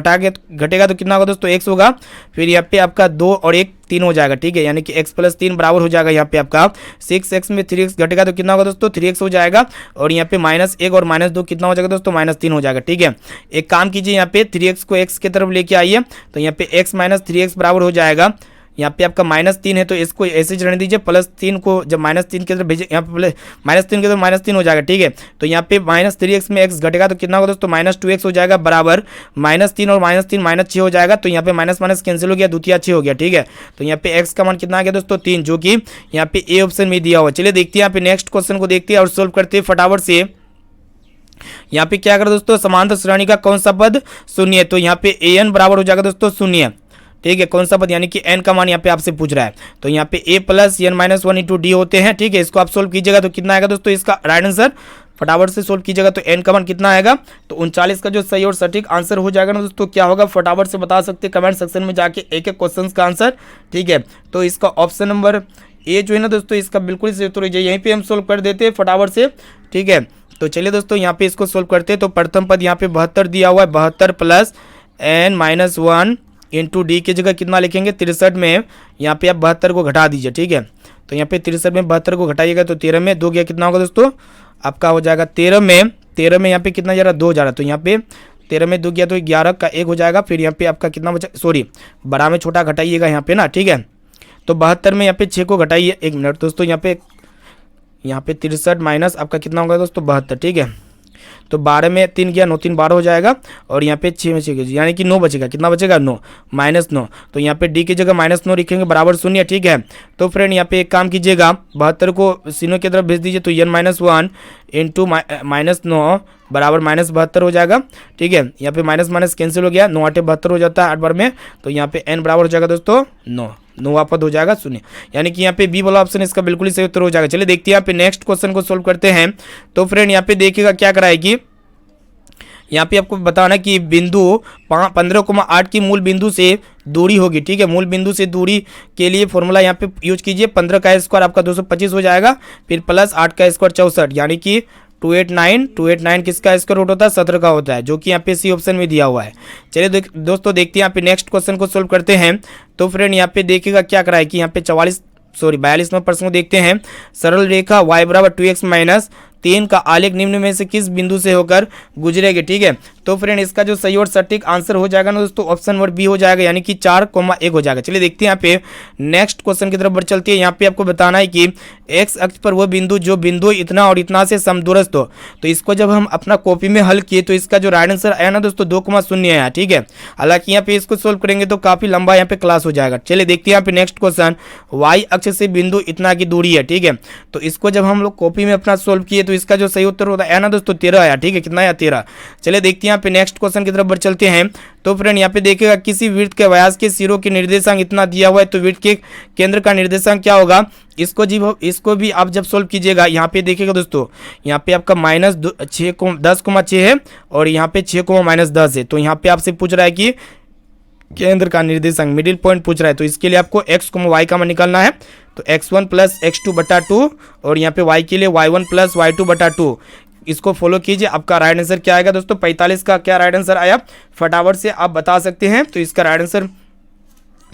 घटेगा तो कितना होगा दोस्तों x होगा, फिर यहाँ पे आपका 2 और 1 3 हो जाएगा। ठीक है, यानी कि x + 3 बराबर हो जाएगा यहाँ पे आपका 6x में 3x घटेगा तो कितना होगा दोस्तों 3x हो जाएगा, और यहाँ पे -1 और -2 कितना हो जाएगा दोस्तों -3 हो जाएगा। ठीक है, एक काम कीजिए, यहाँ पे 3x को x की तरफ लेके आइए, तो यहाँ पे x - 3x बराबर हो जाएगा, यहाँ पे आपका -3 है तो इसको ऐसे रहने दीजिए, +3 को जब -3 की तरफ भेजिए, यहाँ पे -3 की तरफ -3 हो जाएगा। ठीक है, तो यहाँ पे -3x में x घटेगा तो कितना होगा दोस्तों -2x हो जाएगा, बराबर -3 और -3 -6 हो जाएगा, तो यहाँ पे माइनस माइनस कैंसिल हो गया, द्वितीय 6 हो गया। ठीक है, तो यहाँ पे x का मान कितना आ गया दोस्तों 3, जो कि यहाँ पे ए ऑप्शन में दिया हुआ। चलिए देखते हैं यहाँ पे नेक्स्ट क्वेश्चन को देखते हैं और सोल्व करते हैं फटाफट से। यहाँ पे क्या करें दोस्तों, समांतर श्रेणी का कौन सा पद शून्य है, तो यहाँ पे an बराबर हो जाएगा दोस्तों 0। ठीक है, कौन सा पद, यानी कि n का मान यहाँ पे आपसे पूछ रहा है, तो यहाँ पे a + n - 1 × d होते हैं। ठीक है, इसको आप सोल्व कीजिएगा तो कितना आएगा दोस्तों, इसका राइट आंसर फटाफट से सोल्व कीजिएगा तो n का मान कितना आएगा, तो 39 का जो सही और सटीक आंसर हो जाएगा ना दोस्तों, क्या होगा फटाफट से बता सकते हैं कमेंट सेक्शन में जाके एक एक क्वेश्चन का आंसर। ठीक है, तो इसका ऑप्शन नंबर ए जो है ना दोस्तों इसका बिल्कुल सही उत्तर हो जाए। यहीं पे हम सोल्व कर देते हैं फटाफट से, ठीक है। तो चलिए दोस्तों यहाँ पे इसको सोल्व करते हैं। तो प्रथम पद यहाँ पे 72 दिया हुआ है, 72 प्लस n-1 इंटू डी की जगह कितना लिखेंगे 63 में, यहाँ पे आप 72 को घटा दीजिए, ठीक है। तो यहाँ पे 63 में 72 को घटाइएगा तो 13 में 2 गया, कितना होगा दोस्तों आपका हो जाएगा 13 में यहाँ पे कितना जा रहा है 2 जा रहा है। तो यहाँ पे 13 में 2 गया तो 11 का 1 हो जाएगा। फिर यहाँ पे आपका कितना बचा, सॉरी बड़ा में छोटा घटाइएगा यहाँ पे ना, ठीक है। तो 72 में यहाँ पे 6 को घटाइए, 1 मिनट दोस्तों, यहाँ पे 63 माइनस आपका कितना होगा दोस्तों 72, ठीक है। तो 12 में 3 गया, 9 3 12 हो जाएगा। और यहाँ पे 6 में 6 यानी कि 9 बचेगा, कितना बचेगा 9 -9। तो यहाँ पे डी की जगह -9 लिखेंगे बराबर 0, ठीक है। तो फ्रेंड यहाँ पे एक काम कीजिएगा, 72 को सीनों की तरफ भेज दीजिए। तो n-1 इंटू -9 बराबर -72 हो जाएगा, ठीक है। यहाँ पे माइनस माइनस कैंसिल हो गया, 9 8 72 हो जाता है 8 बार में। तो यहाँ पे n बराबर हो जाएगा दोस्तों 9 पद हो जाएगा 0, यानी कि यहाँ पे बी वाला ऑप्शन इसका बिल्कुल ही सही उत्तर हो जाएगा। चलिए देखते हैं यहाँ पे नेक्स्ट क्वेश्चन को सोल्व करते हैं। तो फ्रेंड यहाँ पे देखिएगा क्या कराएगी, यहाँ पे आपको बताना कि बिंदु 15,8 की मूल बिंदु से दूरी होगी, ठीक है। मूल बिंदु से दूरी के लिए फॉर्मूला यहाँ पे यूज कीजिए, 15 का स्क्वायर आपका 225 हो जाएगा, फिर प्लस 8 का स्क्वायर 64, यानी कि 289 किसका स्क्वायर रूट होता है 17 का होता है, जो कि यहाँ पे सी ऑप्शन में दिया हुआ है। चलिए दोस्तों देखते हैं यहाँ पे नेक्स्ट क्वेश्चन को सोल्व करते हैं। तो फ्रेंड यहाँ पे देखिएगा क्या कराए कि यहाँ पे 42वें प्रश्न को देखते हैं। सरल रेखा y बराबर 2x माइनस 3 का आलेख निम्न में से किस बिंदु से होकर गुजरेगी, ठीक है। तो फ्रेंड इसका जो सही और सटीक आंसर हो जाएगा ना दोस्तों ऑप्शन नंबर बी हो जाएगा, यानी कि 4,1 हो जाएगा। चलिए देखते हैं यहाँ पे नेक्स्ट क्वेश्चन की तरफ बढ़ चलती है। यहाँ पे आपको बताना है कि एक्स अक्ष पर वो बिंदु जो बिंदु इतना और इतना से समदूरस्थ हो। तो इसको जब हम अपना कॉपी में हल किए तो इसका जो राइट आंसर आया ना दोस्तों 2,0 आया, ठीक है। हालांकि यहाँ पे इसको सोल्व करेंगे तो काफी लंबा यहाँ पे क्लास हो जाएगा। चलिए देखते हैं यहाँ पे नेक्स्ट क्वेश्चन, वाई अक्ष से बिंदु इतना की दूरी है, ठीक है। तो इसको जब हम लोग कॉपी में अपना सोल्व किए तो इसका जो सही उत्तर होता है ना दोस्तों 13 आया, ठीक है। कितना आया 13। चलिए देखते हैं यहाँ पे नेक्स्ट क्वेश्चन की तरफ बढ़ चलते हैं। तो फ्रेंड यहाँ पे देखिएगा किसी वृत्त के व्यास के सिरों के निर्देशांक इतना दिया हुआ है, तो वृत्त के केंद्र का निर्देशांक क्या होगा, इसको भी आप जब सोल्व कीजिएगा यहाँ पे देखिएगा दोस्तों, यहाँ पे आपका -10,6 है और यहाँ पे 6,-10 है। तो यहाँ पे आपसे पूछ रहा है कि केंद्र का निर्देशांक मिडिल पॉइंट पूछ रहा है, तो इसके लिए आपको x, y का मान निकालना है। तो x1 प्लस x2/2 और यहाँ पे y के लिए y1 प्लस y2/2, इसको फॉलो कीजिए। आपका राइट आंसर क्या आएगा दोस्तों 45 का क्या राइट आंसर आया फटाफट से आप बता सकते हैं। तो इसका राइट आंसर,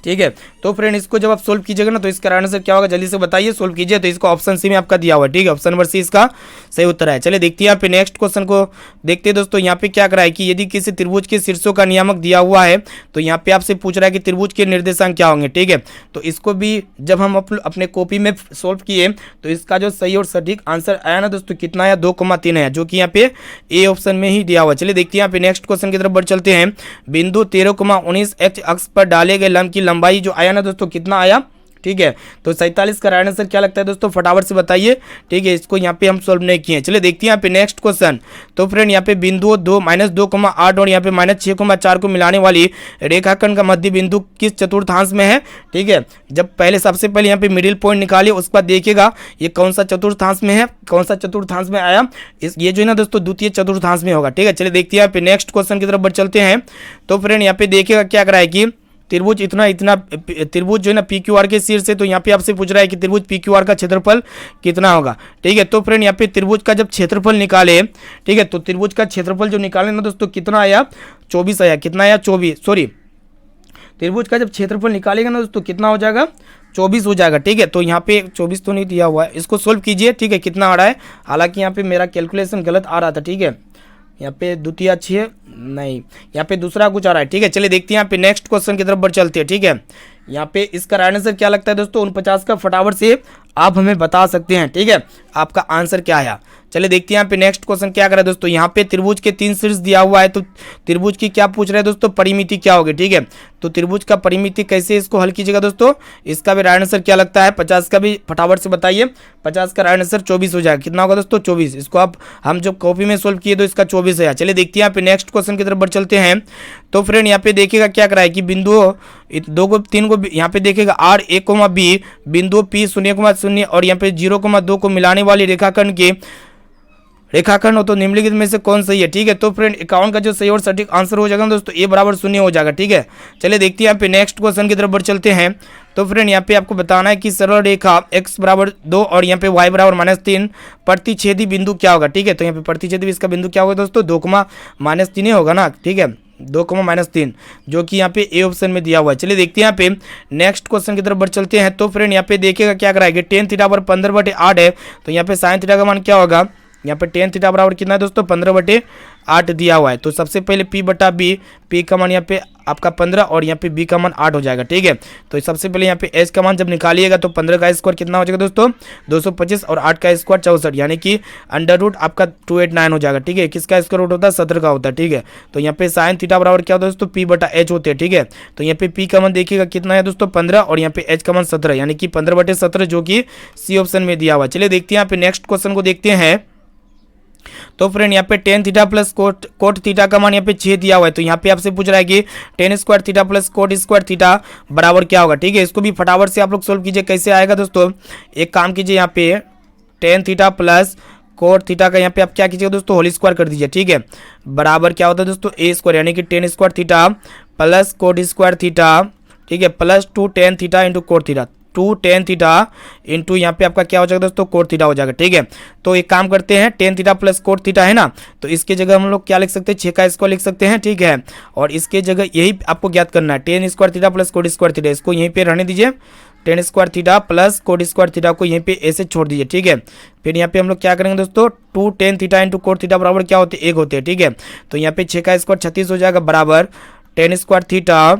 ठीक है। तो फ्रेंड इसको जब आप सोल्व कीजिएगा ना तो इसका राइट आंसर क्या होगा जल्दी से बताइए, सोल्व कीजिए। तो इसको ऑप्शन सी में आपका दिया हुआ है, ठीक है। ऑप्शन नंबर सी इसका सही उत्तर है। चलिए देखते हैं यहाँ पे नेक्स्ट क्वेश्चन को देखते हैं दोस्तों। यहाँ पे क्या कराए कि यदि किसी त्रिभुज के शीर्षों का नियामक दिया हुआ है तो यहाँ पे आपसे पूछ रहा है कि त्रिभुज के निर्देशांक क्या होंगे, ठीक है। तो इसको भी जब हम अपने कॉपी में सोल्व किए तो इसका जो सही और सटीक आंसर आया ना दोस्तों कितना आया 2,3 आया, जो कि यहाँ पे ए ऑप्शन में ही दिया हुआ। चलिए देखते हैं यहाँ पे नेक्स्ट क्वेश्चन की तरफ बढ़ चलते हैं। बिंदु 13,19 एक्स अक्ष पर डाले गए लंब की लंबाई जो आया ना दोस्तों कितना आया, ठीक है। तो 47 का राइट आंसर क्या लगता है दोस्तों फटाफट से बताइए, ठीक है। इसको यहाँ पे हम सोल्व नहीं किए। चलिए देखते हैं यहाँ पे नेक्स्ट क्वेश्चन। तो फ्रेंड यहाँ पे बिंदु -2,8 और यहाँ पे -6,4 को मिलाने वाली रेखाखंड का मध्य बिंदु किस चतुर्थांश में है, ठीक है। जब सबसे पहले यहाँ पे मिडिल पॉइंट निकालिए, उसके बाद देखिएगा ये कौन सा चतुर्थांश में है, कौन सा चतुर्थांश में आया, ये जो है ना दोस्तों द्वितीय चतुर्थांश में होगा, ठीक है। चलिए देखते हैं यहाँ पे नेक्स्ट क्वेश्चन की तरफ बढ़ चलते हैं। तो फ्रेंड यहाँ पे देखिएगा क्या कराए कि त्रिभुज त्रिभुज जो है ना PQR के शीर्ष से, तो यहाँ पे आपसे पूछ रहा है कि त्रिभुज PQR का क्षेत्रफल कितना होगा, ठीक है। तो फ्रेंड यहाँ पे त्रिभुज का जब क्षेत्रफल निकाले, ठीक है, तो त्रिभुज का क्षेत्रफल जो निकाले ना दोस्तों कितना आया 24 आया, कितना आया 24, सॉरी त्रिभुज का जब क्षेत्रफल निकालेगा ना दोस्तों कितना हो जाएगा 24 हो जाएगा, ठीक है। तो यहाँ पे 24 तो नहीं दिया हुआ है, इसको सोल्व कीजिए, ठीक है, कितना आ रहा है। हालांकि यहाँ पे मेरा कैलकुलेशन गलत आ रहा था, ठीक है। यहाँ पे द्वितीय अच्छी है नहीं, यहाँ पे दूसरा कुछ आ रहा है, ठीक है। चलिए देखते हैं यहाँ पे नेक्स्ट क्वेश्चन की तरफ बढ़ चलते हैं, ठीक है। यहाँ पे इसका राइट आंसर क्या लगता है दोस्तों 49 का फटाफट से आप हमें बता सकते हैं, ठीक है, आपका आंसर क्या आया। चलिए देखते हैं यहाँ पे नेक्स्ट क्वेश्चन क्या कर रहा है दोस्तों। यहाँ पे त्रिभुज के 3 शीर्ष दिया हुआ है, तो त्रिभुज की क्या पूछ रहे हैं दोस्तों परिमिति क्या होगी, ठीक है। तो त्रिभुज का परिमिति कैसे इसको हल कीजिएगा दोस्तों, इसका भी राइट आंसर क्या लगता है 50 का भी फटाफट से बताइए। 50 का राइट आंसर 24 हो जाएगा, कितना होगा दोस्तों 24। इसको आप हम जब कॉपी में सोल्व किए तो इसका 24 है। चलिए देखते हैं यहाँ पे नेक्स्ट क्वेश्चन की तरफ बढ़ चलते हैं। तो फ्रेंड यहाँ पे देखिएगा क्या कराए कि बिंदु 2 को 3 को यहाँ पे देखिएगा R1, B बिंदु P 0,0 और यहाँ पे 0,2 को मिलाने वाली रेखाखंड के रेखाखंड हो तो निम्नलिखित में से कौन सही है। ठीक है, तो फ्रेंड 51 का जो सही और सटीक आंसर हो जाएगा ना दोस्तों, ए बराबर 0 हो जाएगा। ठीक है, चलिए देखते हैं यहाँ पे नेक्स्ट क्वेश्चन की तरफ बढ़ चलते हैं। तो फ्रेंड यहाँ पे आपको बताना है कि सरल रेखा x बराबर 2 और यहाँ पे y बराबर -3 प्रतिच्छेदी बिंदु क्या होगा। ठीक है, तो यहाँ पे प्रतिच्छेदी इसका बिंदु क्या होगा दोस्तों, 2,-3 होगा ना। ठीक है, 2,-3 जो कि यहाँ पे ए ऑप्शन में दिया हुआ है। चलिए देखते हैं यहाँ पे नेक्स्ट क्वेश्चन की तरफ बढ़ चलते हैं। तो फ्रेंड यहाँ पे देखिएगा क्या कराएंगे, टेन थीटा पर 15/8 है, तो यहाँ पे साइन थीटा का मान क्या होगा। यहाँ पे टेन थीटा बराबर कितना है दोस्तों, 15/8 दिया हुआ है। तो सबसे पहले p/b, p का मान यहाँ पे आपका 15 और यहाँ पे b का मान 8 हो जाएगा। ठीक है, तो सबसे पहले यहाँ पे h का मान जब निकालिएगा तो 15 का स्क्वायर कितना हो जाएगा दोस्तों, 225 और 8 का स्क्वायर 64, यानी कि √ आपका 289 हो जाएगा। ठीक है, किसका स्क्वायर रूट होता है, 17 का होता है। ठीक है, तो यहाँ पे साइन थीटा बराबर क्या होता है दोस्तों, p/h होते हैं। ठीक है, तो यहाँ पे p का मान देखिएगा कितना है दोस्तों, 15 और यहाँ पे h का मान 17, यानी कि 15/17 जो कि सी ऑप्शन में दिया हुआ है। चलिए देखते हैं यहाँ पे नेक्स्ट क्वेश्चन को देखते हैं। तो फ्रेंड यहाँ पे ten theta plus cot theta का मान यहाँ पे 6 दिया हुआ है। तो यहाँ पे आपसे पूछ रहा है कि ten square theta plus coat square theta बराबर क्या होगा। ठीक है, इसको भी फटाफट से आप लोग सोल्व कीजिए। कैसे आएगा दोस्तों, एक काम कीजिए, यहाँ पे ten theta plus cot theta का यहाँ पे आप क्या कीजिएगा दोस्तों, होल स्क्वायर कर दीजिए। ठीक है, बराबर क्या होता है दोस्तों, ए स्क्वायर, यानी कि ten square theta plus coat square theta. ठीक है, plus 2 tan theta into cot theta, 2 tan theta into यहाँ पे आपका क्या हो जाएगा दोस्तों, कोट थीटा हो जाएगा। ठीक है, तो एक काम करते हैं, ten theta plus cot theta है ना, तो इसके जगह हम लोग क्या लिख सकते हैं, 6 का स्क्वायर लिख सकते हैं। ठीक है, और इसके जगह यही आपको ज्ञात करना है, ten square theta plus coat square theta, इसको यहीं पे रहने दीजिए, ten square theta plus coat square theta को यहीं पे ऐसे छोड़ दीजिए। ठीक है, फिर यहाँ पे हम लोग क्या करेंगे दोस्तों, 2 tan theta into cot theta बराबर क्या होते हैं, 1 होते हैं। ठीक है, तो यहाँ पे 6 का स्क्वायर 36 हो जाएगा, बराबर ten square theta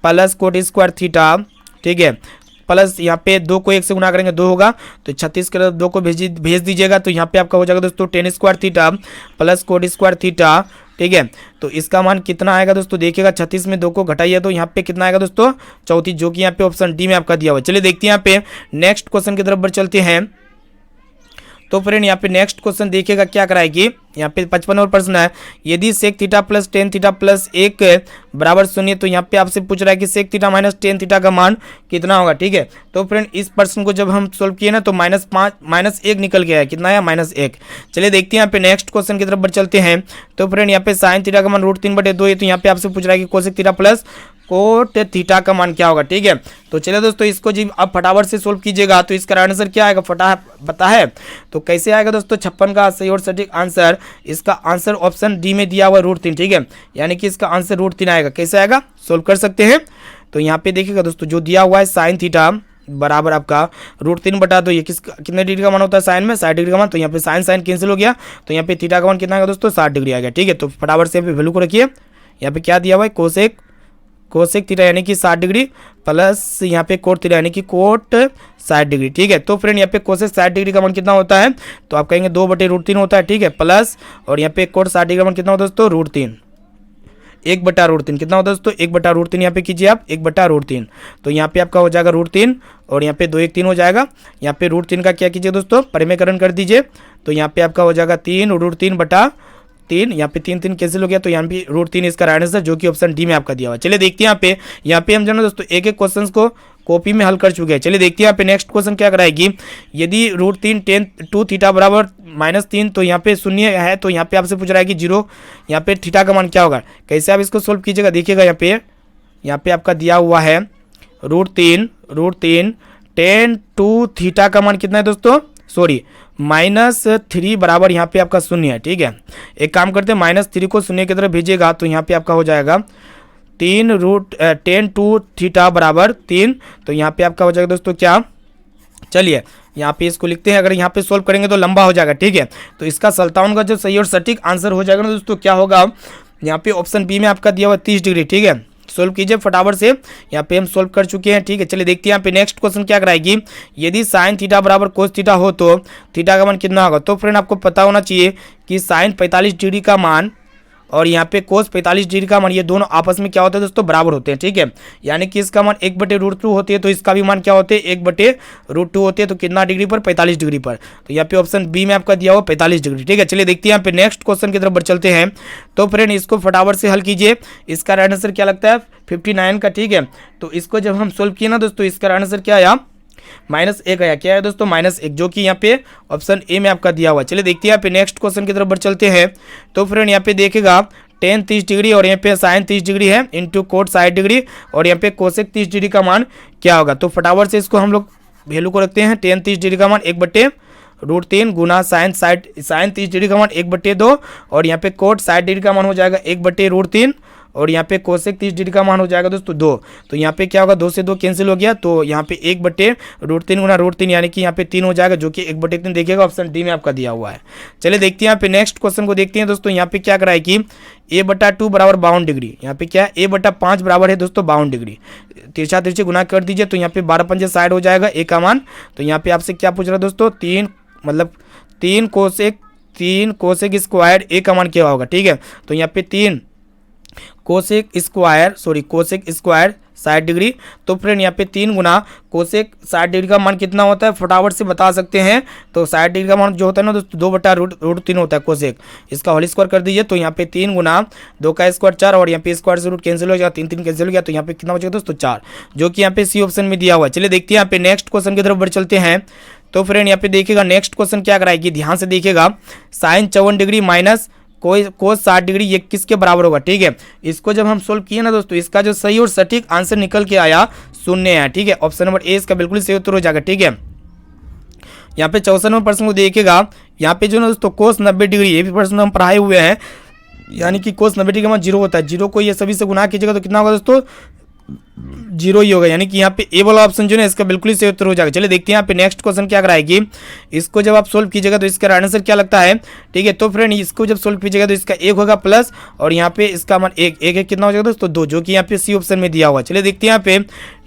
plus coat square theta. ठीक है, प्लस यहाँ पे 2 को 1 से गुना करेंगे 2 होगा, तो 36 के 2 को भेज दीजिएगा, तो यहाँ पे आपका हो जाएगा दोस्तों ten square theta plus coat square theta. ठीक है, तो इसका मान कितना आएगा दोस्तों, देखिएगा 36 में 2 को घटाइए तो यहाँ पे कितना आएगा दोस्तों, 34, जो कि यहाँ पे ऑप्शन डी में आपका दिया हुआ है। चलिए देखते हैं यहाँ पे नेक्स्ट क्वेश्चन की तरफ बढ़ चलते हैं। तो फ्रेंड यहाँ पे नेक्स्ट क्वेश्चन देखिएगा क्या कराएगी, यहाँ पे 55 और प्रश्न है, यदि sec theta plus tan theta plus 1 बराबर 0, तो यहाँ पे आपसे पूछ रहा है कि sec theta minus tan theta का मान कितना होगा। ठीक है, तो फ्रेंड इस प्रश्न को जब हम सोल्व किए ना तो -1 निकल गया है, कितना है, -1। चलिए देखते हैं यहाँ पे नेक्स्ट क्वेश्चन की तरफ बढ़ चलते हैं। तो फ्रेंड यहाँ पे साइन थीटा का मान √3/2 है, तो यहाँ पे आपसे पूछ रहा है कि cosec theta plus cot theta का मान क्या होगा। ठीक है, तो चलिए दोस्तों इसको जी आप फटाफट से सोल्व कीजिएगा, तो इसका आंसर क्या आएगा पता है, तो कैसे आएगा दोस्तों, 56 का सही और सटीक आंसर, इसका आंसर ऑप्शन डी में दिया हुआ √3। ठीक है, यानी कि इसका आंसर √3 आएगा। कैसे आएगा, सोल्व कर सकते हैं। तो यहाँ पे देखिएगा दोस्तों जो दिया हुआ है साइन थीटा बराबर आपका √3/2, ये कितने डिग्री का मान होता है साइन में, 60 डिग्री का मान, तो यहाँ पे साइन साइन कैंसिल हो गया, तो यहाँ पे थीटा का मान कितना आएगा दोस्तों, 60 डिग्री आ गया। ठीक है, तो फटाफट से यहाँ पे वैल्यू को रखिए, यहाँ पे क्या दिया हुआ है, कोसेक थीटा यानी कि 60 डिग्री प्लस यहाँ पे कोट थीटा यानी कि कोट 60 डिग्री। ठीक है, तो फ्रेंड यहाँ पे कोसेक 60 डिग्री का मान कितना होता है, तो आप कहेंगे 2/√3 होता है। ठीक है, प्लस और यहाँ पे कोट 60 डिग्री का मान कितना होता है दोस्तों, √3, 1/√3 कितना होता है दोस्तों, 1/√3 यहाँ पे कीजिए आप, 1/√3, तो यहाँ पे आपका हो जाएगा √3 और यहाँ पे 2 1 3 हो जाएगा। यहाँ पे √3 का क्या कीजिए दोस्तों, परिमेयकरण कर दीजिए, तो यहाँ पे आपका हो जाएगा 3 √3/3, यहाँ पे 3 3 कैंसिल हो गया, तो यहाँ पे √3 इसका राइट आंसर जो कि ऑप्शन डी में आपका दिया हुआ है। चलिए देखते हैं यहाँ पे हम जो ना दोस्तों एक एक क्वेश्चन को कॉपी में हल कर चुके हैं। चलिए देखते हैं यहाँ पे नेक्स्ट क्वेश्चन क्या कराएगी, यदि √3 टेन 2 थीटा बराबर -3, तो यहाँ पे 0 है, तो यहाँ पे आपसे पूछ रहा है कि 0, यहाँ पे थीटा का मान क्या होगा। कैसे आप इसको सोल्व कीजिएगा, देखिएगा यहाँ पे आपका दिया हुआ है √3 टेन 2 थीटा का मान कितना है दोस्तों, सॉरी -3 बराबर यहाँ पे आपका 0 है। ठीक है, एक काम करते हैं, -3 को 0 की तरफ भेजिएगा, तो यहाँ पे आपका हो जाएगा 10 2 थीटा बराबर 3, तो यहाँ पे आपका हो जाएगा दोस्तों क्या, चलिए यहाँ पे इसको लिखते हैं, अगर यहाँ पे सोल्व करेंगे तो लंबा हो जाएगा। ठीक है, तो इसका 57 का जो सही और सटीक आंसर हो जाएगा ना दोस्तों, क्या होगा, यहाँ पे ऑप्शन बी में आपका दिया हुआ 30 डिग्री। ठीक है, सोल्व कीजिए फटाफट से, यहाँ पे हम सोल्व कर चुके हैं। ठीक है, चलिए देखते हैं यहाँ पे नेक्स्ट क्वेश्चन क्या कराएगी, यदि साइन थीटा बराबर कोस थीटा हो तो थीटा का मान कितना होगा। तो फ्रेंड आपको पता होना चाहिए कि साइन 45 डिग्री का मान और यहाँ पे कोस 45 डिग्री का मान, ये दोनों आपस में क्या होता है दोस्तों, बराबर होते हैं। ठीक है, यानी कि इसका मान 1/√2 होती है, तो इसका भी मान क्या होते हैं, 1/√2 होते हैं, तो कितना डिग्री पर, 45 डिग्री पर, तो यहाँ पे ऑप्शन बी में आपका दिया हुआ 45 डिग्री। ठीक है, चलिए देखते हैं यहाँ पे नेक्स्ट क्वेश्चन की तरफ बढ़ चलते हैं। तो फ्रेंड इसको फटाफट से हल कीजिए, इसका राइट आंसर क्या लगता है, 59 का। ठीक है, तो इसको जब हम सोल्व किए ना दोस्तों, इसका राइट आंसर क्या आया, -1 आया, क्या है दोस्तों -1, जो कि यहाँ पे ऑप्शन ए में आपका दिया हुआ है। चलिए देखते हैं यहाँ पे नेक्स्ट क्वेश्चन की तरफ बढ़ चलते हैं। तो फ्रेंड यहाँ पे देखिएगा टेन 30 डिग्री और यहाँ पे साइन 30 डिग्री है इंटू कोट 60 डिग्री और यहाँ पे कोसेक 30 डिग्री का मान क्या होगा। तो फटाफट से इसको हम लोग वैल्यू को रखते हैं। टेन 30 डिग्री का मान 1/√3 गुना साइन 30 डिग्री का मान 1/2 और यहाँ पे कोट 60 डिग्री का मान हो जाएगा 1/√3 और यहाँ पे कोसेक 30 डिग्री का मान हो जाएगा दोस्तों 2। तो यहाँ पे क्या होगा, 2 से 2 कैंसिल हो गया, तो यहाँ पे 1/√3 गुना √3 यानी कि यहाँ पे 3 हो जाएगा, जो कि 1/3 देखिएगा ऑप्शन डी में आपका दिया हुआ है। चलिए देखते हैं यहाँ पे नेक्स्ट क्वेश्चन को देखते हैं दोस्तों। यहाँ पे क्या कराए कि a/2 बराबर 52 डिग्री, यहाँ पे क्या है a/5 बराबर है दोस्तों 52 डिग्री, तिरछा तिरछे गुना कर दीजिए तो यहाँ पे 12 पंजे 60 हो जाएगा ए का मान। तो यहाँ पे आपसे क्या पूछ रहा है दोस्तों, 3 कोसेक स्क्वायर ए का मान क्या होगा। ठीक है, तो यहाँ पे 3 कोसेक स्क्वायर 60 डिग्री। तो फ्रेंड यहाँ पे 3 गुना कोसेक 60 डिग्री का मान कितना होता है, फटाफट से बता सकते हैं। तो 60 डिग्री का मान जो होता है ना दोस्तों 2/√3 होता है कोसेक, इसका होल स्क्वायर कर दीजिए। तो यहाँ पे 3 गुना 2 का स्क्वायर 4 और यहाँ पे स्क्वायर से रूट कैंसिल हो जाएगा, 3 कैंसिल हो गया, तो यहाँ पे कितना बचेगा दोस्तों 4, जो कि यहाँ पे सी ऑप्शन में दिया हुआ है। चलिए देखते हैं यहाँ पे नेक्स्ट क्वेश्चन की तरफ बढ़ चलते हैं। तो फ्रेंड यहाँ पे देखिएगा नेक्स्ट क्वेश्चन क्या कराएगी, ध्यान से देखिएगा। Sine 54 degree minus cos 60 degree ये किसके बराबर होगा। ठीक है, इसको जब हम सोल्व किए ना दोस्तों, इसका जो सही और सटीक आंसर निकल के आया 0 है। ठीक है, ऑप्शन नंबर ए इसका बिल्कुल सही उत्तर हो जाएगा। ठीक है, यहाँ पे 64 प्रश्न को देखिएगा। यहाँ पे जो ना दोस्तों कोस 90 डिग्री, ये भी प्रश्न हम पढ़ाए हुए हैं, यानी कि कोस 90 डिग्री का मान 0 होता है। 0 को ये सभी से गुना कीजिएगा तो कितना होगा दोस्तों 0 ही होगा, यानी कि यहाँ पे ए वाला ऑप्शन जो है इसका बिल्कुल ही सही उत्तर हो जाएगा। चलिए देखते हैं यहाँ पे नेक्स्ट क्वेश्चन क्या कराएगी। इसको जब आप सोल्व कीजिएगा तो इसका आंसर क्या लगता है। ठीक है, तो फ्रेंड इसको जब सोल्व कीजिएगा तो इसका 1 होगा प्लस और यहाँ पे इसका मान 1 कितना हो जाएगा दोस्तों 2, जो कि यहाँ पे सी ऑप्शन में दिया हुआ है। चलिए देखते हैं यहाँ पे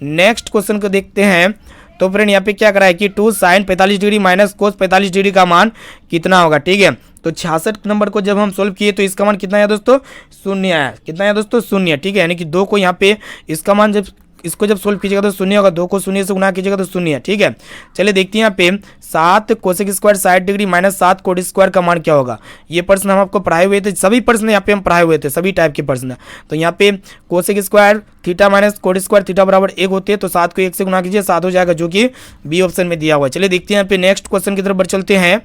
नेक्स्ट क्वेश्चन को देखते हैं। तो फ्रेंड यहाँ पे क्या कराए कि 2 sine 45 degree minus cos 45 degree का मान कितना होगा। ठीक है, तो 66 नंबर को जब हम सोल्व किए तो इसका मान कितना आया दोस्तों 0 आया। कितना आया दोस्तों 0। ठीक है, यानी कि 2 को यहाँ पे इसका मान जब इसको जब सोल्व कीजिएगा तो 0 होगा, 2 को 0 से गुना कीजिएगा तो 0 है। ठीक है, चलिए देखते हैं यहाँ पे 7 cosec square 60 degree minus 7 coat square का मान क्या होगा। ये प्रश्न हम आपको पढ़ाए हुए थे, सभी प्रश्न यहाँ पे हम पढ़ाए हुए थे, सभी टाइप के प्रश्न। तो यहाँ पे cosec square theta minus cot square theta बराबर 1 होते हैं, तो 7 को 1 से गुना कीजिए 7 हो जाएगा, जो कि बी ऑप्शन में दिया हुआ है। चलिए देखते हैं यहाँ पे नेक्स्ट क्वेश्चन की तरफ बढ़ चलते हैं।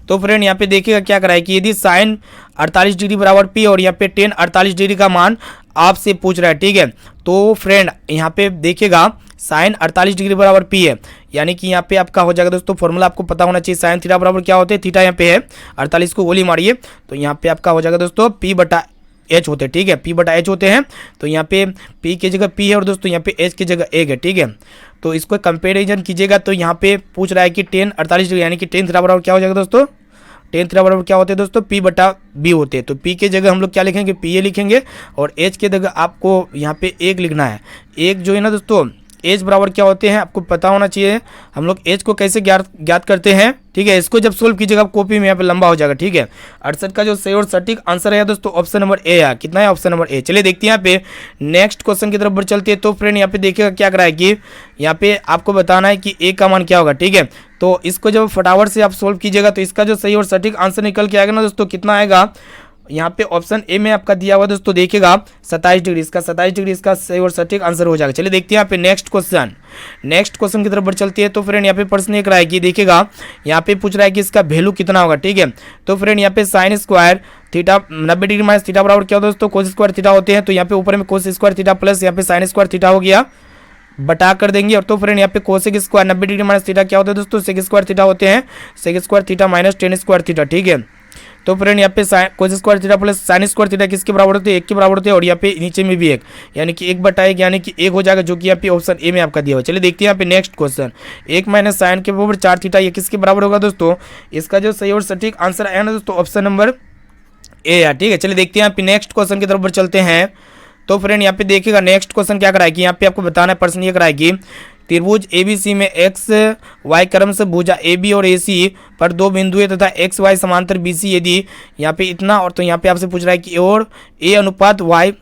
तो फ्रेंड यहाँ पे देखिएगा क्या कराए कि यदि साइन 48 डिग्री बराबर पी और यहाँ पे टेन 48 डिग्री का मान आपसे पूछ रहा है। ठीक है, तो फ्रेंड यहाँ पे देखिएगा साइन 48 डिग्री बराबर पी है, यानी कि यहाँ पे आपका हो जाएगा दोस्तों फॉर्मूला आपको पता होना चाहिए। साइन थीटा बराबर क्या होते हैं, थीटा यहाँ पे है 48 को गोली मारिए तो यहाँ पे आपका हो जाएगा दोस्तों P/H होते हैं। ठीक है, P/H होते हैं, तो यहाँ पे P की जगह P है और दोस्तों यहाँ पे H की जगह 1 है। ठीक है, तो इसको कंपेरिजन कीजिएगा तो यहाँ पे पूछ रहा है कि टेन 48 डिग्री यानी कि टेन थीटा बराबर क्या हो जाएगा दोस्तों, टेन थीटा बराबर क्या होते हैं दोस्तों P/B होते हैं। तो P के जगह हम लोग क्या लिखेंगे PA लिखेंगे और H के जगह आपको यहाँ पे 1 लिखना है। 1 जो है ना दोस्तों एच बराबर क्या होते हैं आपको पता होना चाहिए। हम लोग एच को कैसे ज्ञात करते हैं। ठीक है, इसको जब सोल्व कीजिएगा कॉपी में यहाँ पे लंबा हो जाएगा। ठीक है, 68 का जो सही और सटीक आंसर है दोस्तों ऑप्शन नंबर ए है। कितना है ऑप्शन नंबर ए। चलिए देखते हैं यहाँ पे नेक्स्ट क्वेश्चन की तरफ बढ़ चलते हैं। तो फ्रेंड यहाँ पे देखिएगा क्या कराए कि यहाँ पे आपको बताना है कि ए का मान क्या होगा। ठीक है, तो इसको जब फटाफट से आप सोल्व कीजिएगा तो इसका जो सही और सटीक आंसर निकल के आएगा ना दोस्तों कितना आएगा, यहाँ पे ऑप्शन ए में आपका दिया हुआ दोस्तों देखिएगा 27 डिग्री। इसका 27 डिग्री इसका सही और सटीक आंसर हो जाएगा। चलिए देखते हैं यहाँ पे नेक्स्ट क्वेश्चन की तरफ बढ़ चलती है। तो फ्रेंड यहाँ पे प्रश्न एक रहा है कि देखिएगा यहाँ पे पूछ रहा है कि इसका वैल्यू कितना होगा। ठीक है, तो फ्रेंड यहाँ पे sign square theta 90 degree minus theta बराबर क्या दोस्तों कोस स्क्वायर थीटा होते हैं। तो यहाँ पे ऊपर में कोस स्क्वायर थीटा प्लस यहाँ पे साइन स्क्वायर थीटा हो गया, बटा कर देंगे। और तो फ्रेंड यहाँ पे cosec square 90 degree minus theta क्या होता है दोस्तों सेक स्क्वायर थीटा होते हैं, sec square theta minus tan square theta. ठीक है, तो फ्रेंड यहाँ पे cos square theta plus sine square theta किसके बराबर होते हैं, 1 के बराबर होते हैं। और यहाँ पे नीचे में भी 1 यानी कि 1/1 यानी कि 1 हो जाएगा, जो कि यहाँ पे ऑप्शन ए में आपका दिया हुआ है। चलिए देखते हैं यहाँ पे नेक्स्ट क्वेश्चन 1 माइनस साइन के बराबर 4 थीटा ये किसके बराबर होगा दोस्तों। इसका जो सही और सटीक आंसर आया ना दोस्तों ऑप्शन नंबर ए है। ठीक है, चलिए देखते हैं यहाँ पे नेक्स्ट क्वेश्चन की तरफ बढ़ चलते हैं। तो फ्रेंड यहाँ पे देखिएगा नेक्स्ट क्वेश्चन क्या कराएगी, यहाँ पे आपको बताना है प्रश्न ये कराएगी त्रिभुज ABC में एक्स वाई क्रम से भुजा AB और AC पर 2 बिंदु है तथा एक्स वाई समांतर BC यदि यहाँ पे इतना और तो यहाँ पे आपसे पूछ रहा है कि और A अनुपात Y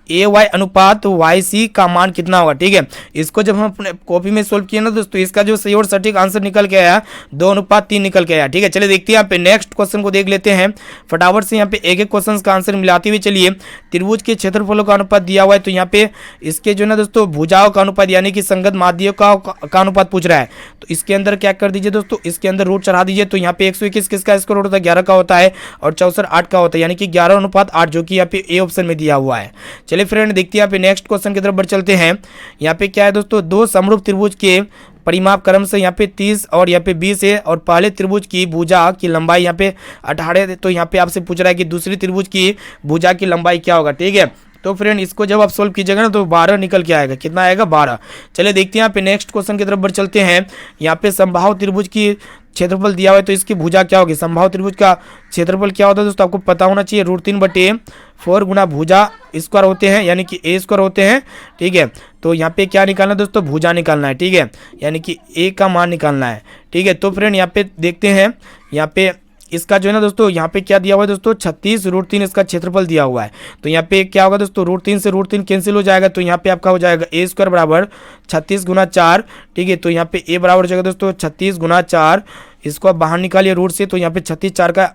ए वाई अनुपात वाई सी का मान कितना होगा। ठीक है, इसको जब हम अपने कॉपी में सोल्व किए ना दोस्तों, इसका जो सही और सटीक आंसर निकल के आया 2:3 निकल के आया। ठीक है, चलिए देखते हैं यहाँ पे नेक्स्ट क्वेश्चन को देख लेते हैं फटाफट से। यहाँ पे एक एक क्वेश्चन का आंसर मिलाते हुए चलिए। त्रिभुज के क्षेत्रफलों का अनुपात दिया हुआ है, तो यहाँ पे इसके जो है ना दोस्तों भुजाओं का अनुपात यानी कि संगत माध्ययों का अनुपात पूछ रहा है। तो इसके अंदर क्या कर दीजिए दोस्तों, इसके अंदर रूट चढ़ा दीजिए। तो यहाँ पे 121 किसका स्क्वायर रूट होता है, 11 का होता है, और 64 8 का होता है, यानी कि 11:8, जो कि यहाँ पे ए ऑप्शन में दिया हुआ है। चलिए फ्रेंड देखते हैं यहाँ पे नेक्स्ट क्वेश्चन की तरफ बढ़ चलते हैं। यहाँ पे क्या है दोस्तों, दो समरूप त्रिभुज के परिमाप क्रम से यहाँ पे 30 और यहाँ पे 20 है, और पहले त्रिभुज की भुजा की लंबाई यहाँ पे 18 है। तो यहाँ पे आपसे पूछ रहा है कि दूसरी त्रिभुज की भुजा की लंबाई क्या होगा। ठीक है, तो फ्रेंड इसको जब आप सोल्व कीजिएगा ना तो 12 निकल के आएगा। कितना आएगा, 12। चलिए देखते हैं यहाँ पे नेक्स्ट क्वेश्चन की तरफ बढ़ चलते हैं। यहाँ पे समबाहु त्रिभुज की क्षेत्रफल दिया हुआ है, तो इसकी भुजा क्या होगी। समबाहु त्रिभुज का क्षेत्रफल क्या होता है दोस्तों, आपको पता होना चाहिए, √3/4 गुना भुजा स्क्वायर होते हैं, यानी कि ए स्क्वायर होते हैं। ठीक है, तो यहाँ पे क्या निकालना है दोस्तों, भुजा निकालना है। ठीक है, यानी कि ए का मान निकालना है। ठीक है, तो फ्रेंड यहाँ पे देखते हैं, यहाँ पे इसका जो है ना दोस्तों, यहाँ पे क्या दिया हुआ है दोस्तों, 36 √3 इसका क्षेत्रफल दिया हुआ है। तो यहाँ पे क्या होगा दोस्तों, √3 से √3 कैंसिल हो जाएगा, तो यहाँ पे आपका हो जाएगा ए स्क्वायर बराबर 36 गुना 4। ठीक है, तो यहाँ पे ए बराबर हो जाएगा दोस्तों 36 गुना 4। इसको आप बाहर निकालिए रूट से, तो यहाँ पे 36 4 का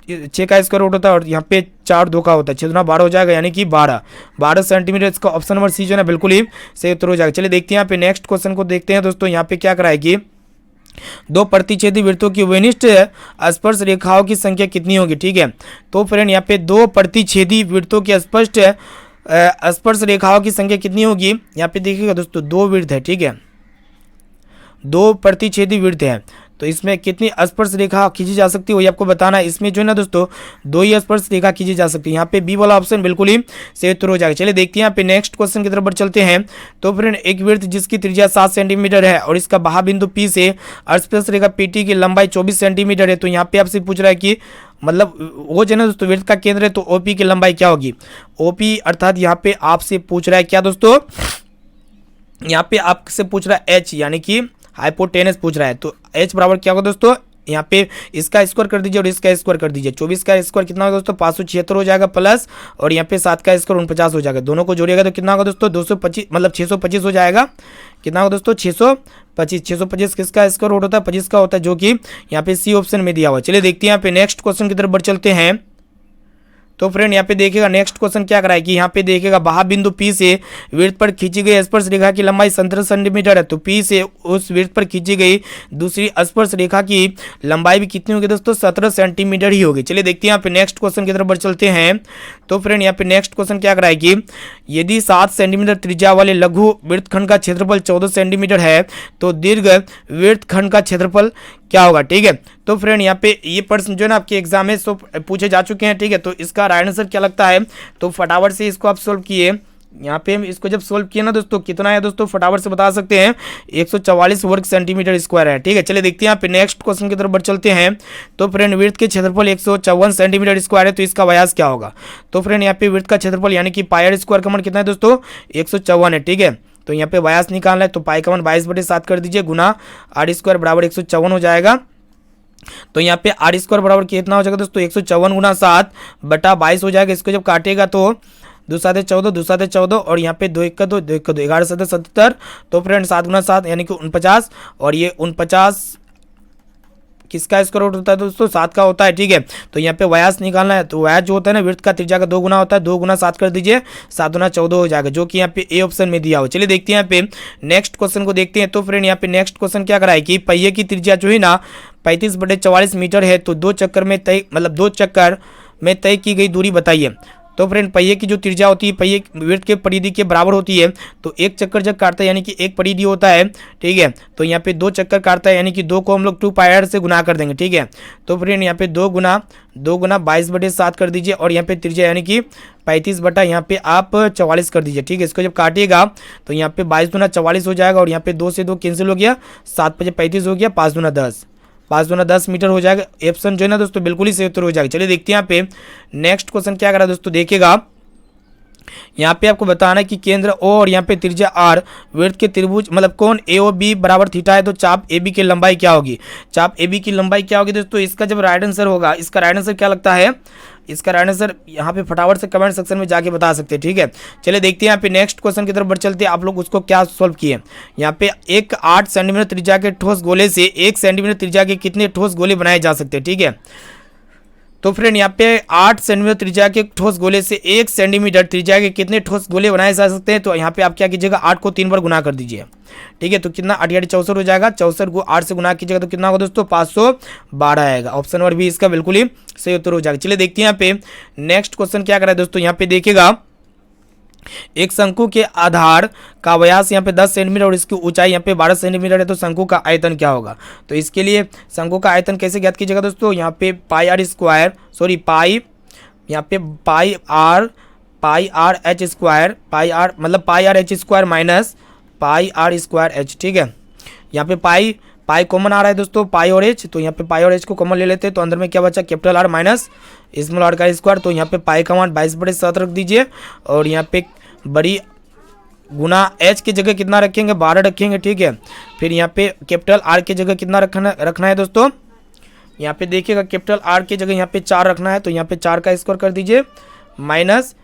6 का स्क्वायर रूट होता है, और यहाँ पे 4 2 का होता है, 6 दूना 12 हो जाएगा, यानी कि 12 सेंटीमीटर। इसका ऑप्शन नंबर सी जो है ना बिल्कुल ही सही उत्तर हो जाएगा। चलिए देखते हैं यहाँ पे नेक्स्ट क्वेश्चन को देखते हैं दोस्तों। यहाँ पे क्या कराएगी, दो प्रतिच्छेदी वृत्तों की विनिष्ट स्पर्श रेखाओं की संख्या कितनी होगी। ठीक है, तो फ्रेंड यहाँ पे दो प्रतिच्छेदी वृत्तों की स्पष्ट स्पर्श रेखाओं की संख्या कितनी होगी। यहाँ पे देखिएगा दोस्तों, दो वृत्त है। ठीक है, दो प्रतिच्छेदी वृत्त है, तो इसमें कितनी स्पर्श रेखा खींची जा सकती है वही आपको बताना है। इसमें जो है ना दोस्तों 2 ही स्पर्श रेखा खींची जा सकती है। यहाँ पे बी वाला ऑप्शन बिल्कुल ही सही उत्तर हो जाएगा। चलिए देखते हैं यहाँ पे नेक्स्ट क्वेश्चन की तरफ बढ़ चलते हैं। तो फ्रेंड एक वृत्त जिसकी त्रिज्या 7 सेंटीमीटर है और इसका बाह्य बिंदु पी से स्पर्श रेखा पीटी की लंबाई 24 सेंटीमीटर है। तो यहाँ पे आपसे पूछ रहा है कि मतलब वो जो है ना दोस्तों वृत्त का केंद्र है, तो ओपी की लंबाई क्या होगी। ओपी अर्थात यहाँ पे आपसे पूछ रहा है क्या दोस्तों, यहाँ पे आपसे पूछ रहा है एच, यानी कि हाइपोटेनस पूछ रहा है। तो h बराबर क्या होगा दोस्तों, यहाँ पे इसका स्क्वायर कर दीजिए और इसका स्क्वायर कर दीजिए। 24 का स्क्वायर कितना होगा दोस्तों, 576 हो जाएगा प्लस, और यहाँ पे 7 का स्क्वायर 49 हो जाएगा। दोनों को जोड़िएगा तो कितना होगा दोस्तों, 225 मतलब 625 हो जाएगा। कितना होगा दोस्तों, 625 किसका स्क्वायर रूट होता है, 25 का होता है, जो कि यहाँ पे सी ऑप्शन में दिया हुआ है। चलिए देखते हैं यहाँ पे नेक्स्ट क्वेश्चन की तरफ बढ़ चलते हैं। तो फ्रेंड यहाँ पे देखिएगा नेक्स्ट क्वेश्चन क्या कराएगी, यहाँ पे देखिएगा बाह्य बिंदु P से वृत्त पर खींची गई स्पर्श रेखा की लंबाई 17 सेंटीमीटर है। तो P से उस वृत्त पर खींची गई दूसरी स्पर्श रेखा की लंबाई भी कितनी होगी दोस्तों, 17 सेंटीमीटर ही होगी। चलिए देखते हैं यहाँ पे नेक्स्ट क्वेश्चन की तरफ बढ़ चलते हैं। तो फ्रेंड यहाँ पे नेक्स्ट क्वेश्चन क्या कराएगी, यदि 7 सेंटीमीटर त्रिज्या वाले लघु वृत्तखंड का क्षेत्रफल 14 सेंटीमीटर है, तो दीर्घ वृत्तखंड का क्षेत्रफल क्या होगा। ठीक है, तो फ्रेंड यहाँ पे ये प्रश्न जो है ना आपके एग्जाम में पूछे जा चुके हैं। ठीक है, तो इसका राइट आंसर क्या लगता है, तो फटाफट से इसको आप सोल्व किए। यहाँ पे इसको जब सोल्व किए ना दोस्तों, कितना है दोस्तों फटाफट से बता सकते हैं, 144 वर्ग सेंटीमीटर स्क्वायर है। ठीक है, चलिए देखते हैं यहाँ पे नेक्स्ट क्वेश्चन की तरफ बढ़ चलते हैं। तो फ्रेंड वृत्त के क्षेत्रफल 154 सेंटीमीटर स्क्वायर है, तो इसका व्यास क्या होगा। तो फ्रेंड यहाँ पे वृत्त का क्षेत्रफल यानी कि पाई स्क्वायर का मान कितना है दोस्तों, 154 है। ठीक है, तो यहाँ पे व्यास निकालना है, तो पाई का मान 22/7 कर दीजिए, गुना आर स्क्वायर बराबर 154 हो जाएगा। तो यहाँ पे आर स्क्वायर बराबर कितना हो जाएगा दोस्तों, 154 गुना 7/22 हो जाएगा। इसको जब काटेगा तो 2 7 14, 2 7 14, और यहाँ पे 2 1 2, 2 1 2, 11 7 77। तो फ्रेंड 7 गुना 7 यानी कि 49, और ये 49 किसका स्क्वायर रूट होता है दोस्तों, 7 का होता है। ठीक है, तो यहाँ पे व्यास निकालना है, तो व्यास जो होता है ना वृत्त का त्रिज्या का 2 गुना होता है, 2 गुना 7 कर दीजिए, 7 गुना 14 हो जाएगा, जो कि यहाँ पे ए ऑप्शन में दिया हो। चलिए देखते हैं यहाँ पे नेक्स्ट क्वेश्चन को देखते हैं। तो फ्रेंड यहाँ पे नेक्स्ट क्वेश्चन क्या कराए कि पहिए की त्रिज्या जो है ना 35/44 मीटर है, तो 2 चक्कर में तय की गई दूरी बताइए। तो फ्रेंड पहिए की जो त्रिज्या होती है पहिए वृत्त के परिधि के बराबर होती है, तो एक चक्कर जब काटता है यानी कि एक परिधि होता है। ठीक है, तो यहाँ पे 2 चक्कर काटता है, यानी कि 2 को हम लोग 2πr से गुना कर देंगे। ठीक है, तो फ्रेंड यहाँ पे 2 गुना 22/7 कर दीजिए, और यहाँ पे त्रिज्या यानी कि 35 बटा यहाँ पे आप 44 कर दीजिए। ठीक है, इसको जब काटिएगा तो यहाँ पे 22 दूना 44 हो जाएगा, और यहाँ पे 2 से 2 कैंसिल हो गया, 7 × 35 हो गया, 5 दूना 10, 5 दूना 10 मीटर हो जाएगा। ऑप्शन जो है ना दोस्तों बिल्कुल ही सही उत्तर हो जाएगा। चलिए देखते हैं यहाँ पे नेक्स्ट क्वेश्चन क्या करा दोस्तों, देखिएगा यहाँ पे आपको बताना है कि केंद्र O और यहाँ पे त्रिज्या R वृत्त के त्रिभुज मतलब कोण AOB बराबर थीटा है, तो चाप AB की लंबाई क्या होगी, चाप AB की लंबाई क्या होगी दोस्तों। इसका जब राइट आंसर होगा, इसका राइट आंसर क्या लगता है, इसका राइट आंसर यहाँ पे फटाफट से कमेंट सेक्शन में जाके बता सकते हैं, ठीक है। चलिए देखते हैं यहाँ पे नेक्स्ट क्वेश्चन की तरफ बढ़ चलते हैं, आप लोग उसको क्या सॉल्व किए। यहाँ पे एक 8 सेंटीमीटर त्रिज्या के ठोस गोले से 1 सेंटीमीटर त्रिज्या के कितने ठोस गोले बनाए जा सकते हैं, ठीक है। तो फ्रेंड यहाँ पे 8 सेंटीमीटर त्रिज्या के ठोस गोले से 1 सेंटीमीटर त्रिज्या के कितने ठोस गोले बनाए जा सकते हैं। तो यहाँ पे आप क्या कीजिएगा, 8 को 3 बार गुना कर दीजिए, ठीक है। तो कितना 8 8 64 हो जाएगा, 64 को 8 से गुना कीजिएगा तो कितना होगा दोस्तों 512 आएगा। ऑप्शन नंबर बी इसका बिल्कुल ही सही उत्तर हो जाएगा। चलिए देखते हैं यहाँ पे नेक्स्ट क्वेश्चन क्या करा है दोस्तों। यहाँ पे देखिएगा एक शंकु के आधार का व्यास यहाँ पे 10 सेंटीमीटर और इसकी ऊंचाई यहाँ पे 12 सेंटीमीटर है, तो शंकु का आयतन क्या होगा। तो इसके लिए शंकु का आयतन कैसे ज्ञात कीजिएगा दोस्तों। यहाँ पे pi R square sorry pi यहाँ पे pi R H square pi R मतलब pi R H square minus pi R square H, ठीक है। यहाँ पे पाई कॉमन आ रहा है दोस्तों, पाई और एच, तो यहाँ पे पाई और एच को कॉमन ले लेते हैं, तो अंदर में क्या बचा capital R minus small R का स्क्वायर। तो यहाँ पे पाई का मान 22/7 रख दीजिए और यहाँ पे बड़ी गुना एच की जगह कितना रखेंगे 12 रखेंगे, ठीक है। फिर यहाँ पे कैपिटल आर की जगह कितना रखना है दोस्तों। यहाँ पे देखिएगा कैपिटल आर की जगह यहाँ पे 4 रखना है, तो यहाँ पे 4 का स्क्वायर कर दीजिए माइनस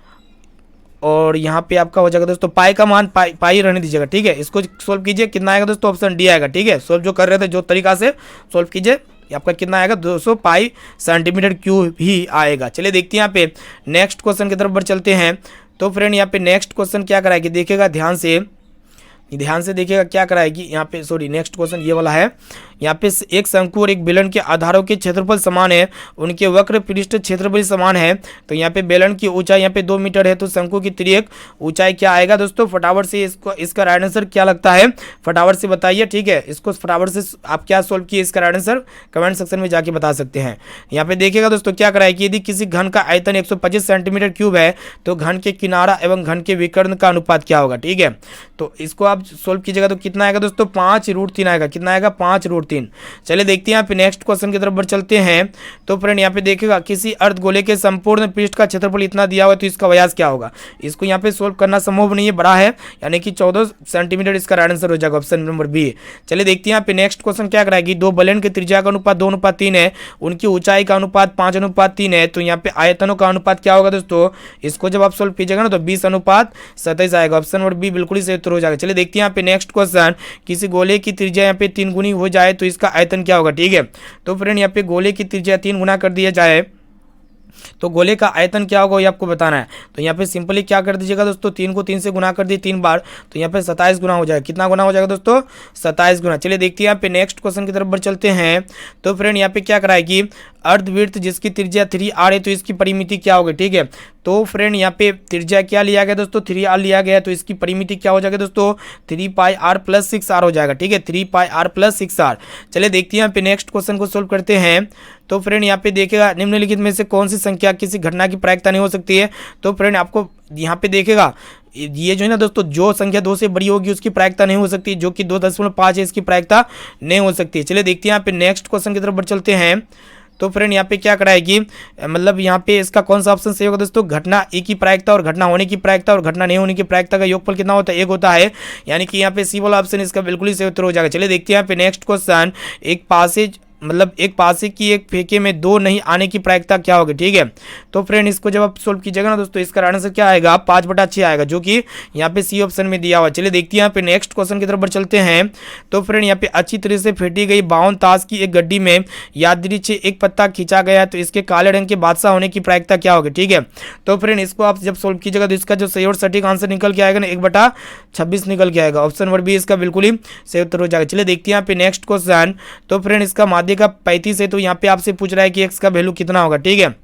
और यहाँ पे आपका हो जाएगा दोस्तों पाई का मान पाई रहने दीजिएगा, ठीक है। इसको सोल्व कीजिए, कितना आएगा दोस्तों, ऑप्शन डी आएगा, ठीक है। सोल्व जो कर रहे थे जो तरीका से सोल्व कीजिए, आपका कितना आएगा 200 पाई सेंटीमीटर क्यूब ही आएगा। चलिए देखते हैं यहाँ पे नेक्स्ट क्वेश्चन की तरफ बढ़ चलते हैं। तो फ्रेंड यहाँ पे नेक्स्ट क्वेश्चन क्या कराएगी, देखिएगा ध्यान से देखिएगा क्या कराएगी। यहाँ पे सॉरी नेक्स्ट क्वेश्चन ये वाला है। यहाँ पे एक शंकु और एक बेलन के आधारों के क्षेत्रफल समान है, उनके वक्र पृष्ठ क्षेत्रफल समान है। तो यहाँ पे बेलन की ऊंचाई यहाँ पे 2 मीटर है, तो शंकु की तिर्यक ऊंचाई क्या आएगा दोस्तों। फटाफट से इसका राइट आंसर क्या लगता है फटाफट से बताइए, ठीक है। इसको फटाफट से आप क्या सोल्व किए, इसका राइट आंसर कमेंट सेक्शन में जाके बता सकते हैं। यहाँ पे देखिएगा दोस्तों क्या कराएगी, यदि किसी घन का आयतन 125 सेंटीमीटर क्यूब है तो घन के किनारा एवं घन के विकर्ण का अनुपात क्या होगा, ठीक है। तो इसको आप सोल्व कीजिएगा तो कितना आएगा दोस्तों 5√3 आएगा, कितना आएगा 5√3। चलिए देखते हैं यहाँ पे नेक्स्ट क्वेश्चन की तरफ बढ़ चलते हैं। तो फ्रेंड यहाँ पे देखिएगा किसी अर्धगोले के संपूर्ण पृष्ठ का क्षेत्रफल इतना दिया हुआ है, तो इसका व्यास क्या होगा। इसको यहाँ पे सोल्व करना संभव नहीं है, बड़ा है, यानी कि 14 सेंटीमीटर इसका राइट आंसर हो जाएगा, ऑप्शन नंबर बी। चलिए देखते हैं यहाँ पे नेक्स्ट क्वेश्चन क्या कराएगी। दो बेलन के त्रिज्या का अनुपात 2:3 है, उनकी ऊंचाई का अनुपात 5:3 है, तो यहाँ पे आयतनों का अनुपात क्या होगा दोस्तों। इसको जब आप सोल्व कीजिएगा ना तो 20:27 आएगा, ऑप्शन नंबर बी बिल्कुल ही सही उत्तर हो जाएगा। चलिए देखते हैं यहाँ पे नेक्स्ट क्वेश्चन, किसी गोले की त्रिज्या यहाँ पे 3 गुनी हो जाए तो इसका आयतन क्या होगा, ठीक है। तो फ्रेंड यहाँ पे गोले की त्रिज्या 3 गुना कर दिया जाए तो गोले का आयतन क्या होगा ये आपको बताना है। तो यहाँ पे सिंपली क्या कर दीजिएगा दोस्तों, 3 को 3 से गुना कर दिए 3 बार, तो यहाँ पे 27 गुना हो जाएगा। कितना गुना हो जाएगा दोस्तों 27 गुना। चलिए देखते हैं यहाँ पे नेक्स्ट क्वेश्चन की तरफ बढ़ चलते हैं। तो फ्रेंड यहाँ पे क्या कराएगी, अर्धवृत्त जिसकी त्रिज्या 3r है तो इसकी परिमिति क्या होगी, ठीक है। तो फ्रेंड यहाँ पे त्रिज्या क्या लिया गया दोस्तों 3r लिया गया, तो इसकी परिमिति क्या हो जाएगा दोस्तों 3πr + 6r हो जाएगा, ठीक है, 3πr + 6r। चलिए देखते हैं यहाँ पे नेक्स्ट क्वेश्चन को सोल्व करते हैं। तो फ्रेंड यहाँ पे देखिएगा निम्नलिखित में से कौन सी संख्या किसी घटना की प्रायिकता नहीं हो सकती है। तो फ्रेंड आपको यहाँ पे देखिएगा ये जो है ना दोस्तों, जो संख्या 2 से बड़ी होगी उसकी प्रायिकता नहीं हो सकती, जो कि 2.5 है इसकी प्रायिकता नहीं हो सकती। चलिए देखते हैं यहाँ पे नेक्स्ट क्वेश्चन की तरफ बढ़ चलते हैं। तो फ्रेंड यहाँ पे क्या कराएगी, मतलब यहाँ पे इसका कौन सा ऑप्शन सही होगा दोस्तों, घटना ए की प्रायिकता और घटना होने की प्रायिकता और घटना नहीं होने की प्रायिकता का योगफल कितना होता है 1 होता है, यानी कि यहाँ पे सी वाला ऑप्शन इसका बिल्कुल ही सही उत्तर हो जाएगा। चलिए देखते हैं यहाँ पे नेक्स्ट क्वेश्चन, एक पासे की एक फेंके में 2 नहीं आने की प्रायिकता क्या होगी, ठीक है। तो फ्रेंड इसको जब आप सोल्व कीजिएगा ना दोस्तों इसका आंसर क्या आएगा 5/6 आएगा, जो कि यहाँ पे सी ऑप्शन में दिया हुआ है। चलिए देखते हैं यहाँ पे नेक्स्ट क्वेश्चन की तरफ बढ़ चलते हैं। तो फ्रेंड यहाँ पे अच्छी तरह से फेंटी गई 52 ताश की एक गड्डी में यादृच्छिक एक पत्ता खींचा गया है, तो इसके काले रंग के बादशाह होने की प्रायिकता क्या होगी, ठीक है। तो फ्रेंड इसको आप जब सोल्व कीजिएगा तो इसका जो सही और सटीक आंसर निकल के आएगा ना 1/26 निकल के आएगा, ऑप्शन नंबर बी इसका बिल्कुल ही सही उत्तर हो जाएगा। चलिए देखते हैं यहाँ पे नेक्स्ट क्वेश्चन। तो फ्रेंड इसका माध्य का 35 है, तो यहाँ पे आपसे पूछ रहा है कि x का वैल्यू कितना होगा, ठीक है।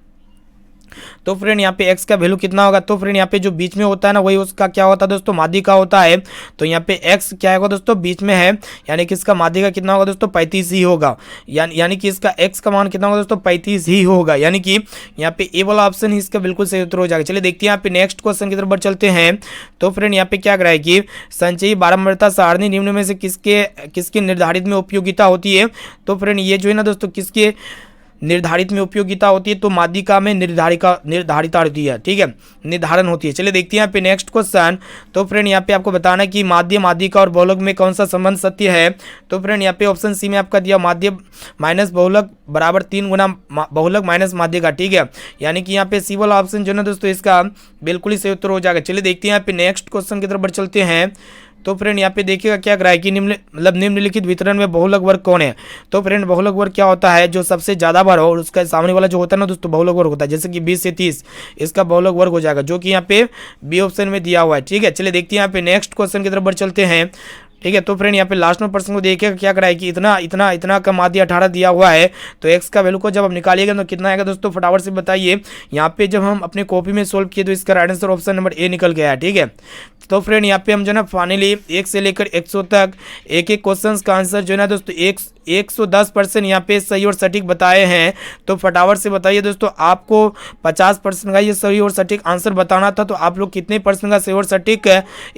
तो फ्रेंड यहाँ पे x का वैल्यू कितना होगा, तो फ्रेंड यहाँ पे जो बीच में होता है ना वही उसका क्या होता है दोस्तों माध्य का होता है। तो यहाँ पे x क्या होगा दोस्तों बीच में है, यानी कि इसका माध्य का कितना होगा दोस्तों 35 ही होगा, यानी कि इसका x का मान कितना होगा दोस्तों 35 ही होगा, यानी कि यहाँ पे ए वाला ऑप्शन ही इसका बिल्कुल सही उत्तर हो जाएगा। चलिए देखते हैं यहाँ पे नेक्स्ट क्वेश्चन की तरफ बढ़ चलते हैं। तो फ्रेंड यहाँ पे क्या कराएगी, संचयी बारंबारता सारणी निम्न में से किसके निर्धारित में उपयोगिता होती है। तो फ्रेंड ये जो है ना दोस्तों किसके निर्धारित में उपयोगिता होती है, तो माध्यिका में निर्धारिता होती है, ठीक है, निर्धारण होती है। चलिए देखते हैं यहाँ पे नेक्स्ट क्वेश्चन। तो फ्रेंड यहाँ पे आपको बताना है कि माध्य, माध्यिका और बहुलक में कौन सा संबंध सत्य है। तो फ्रेंड यहाँ पे ऑप्शन सी में आपका दिया माध्य माइनस बहुलक बराबर 3 गुना बहुलक माइनस माध्यिका, ठीक है, यानी कि यहाँ पे सी वाला ऑप्शन जो है ना दोस्तों इसका बिल्कुल ही सही उत्तर हो जाएगा। चलिए देखते हैं यहाँ पे नेक्स्ट क्वेश्चन की तरफ बढ़ चलते हैं। तो फ्रेंड यहाँ पे देखिएगा क्या करा है कि निम्नलिखित वितरण में बहुलक वर्ग कौन है। तो फ्रेंड बहुलक वर्ग क्या होता है, जो सबसे ज्यादा बार हो और उसका सामने वाला जो होता है ना दोस्तों बहुलक वर्ग होता है, जैसे कि 20 से 30 इसका बहुलक वर्ग हो जाएगा, जो कि यहाँ पे बी ऑप्शन में दिया हुआ है, ठीक है। चलिए देखते हैं यहाँ पे नेक्स्ट क्वेश्चन की तरफ बढ़ चलते हैं, ठीक है। तो फ्रेंड यहाँ पे लास्ट में प्रश्न को देखिएगा क्या करा है कि इतना इतना इतना का माध्य 18 दिया हुआ है, तो एक्स का वैल्यू को जब आप निकालिएगा तो कितना आएगा दोस्तों, फटाफट से बताइए। यहाँ पे जब हम अपने कॉपी में सोल्व किए तो इसका right answer option number A निकल गया है, ठीक है। तो फ्रेंड यहाँ पे हम जो है ना फाइनली 1 से लेकर 100 तक एक एक क्वेश्चन का आंसर जो है ना दोस्तों 110% यहाँ पे सही और सटीक बताए हैं। तो फटाफट से बताइए दोस्तों, आपको 50% का ये सही और सटीक आंसर बताना था, तो आप लोग कितने परसेंट का सही और सटीक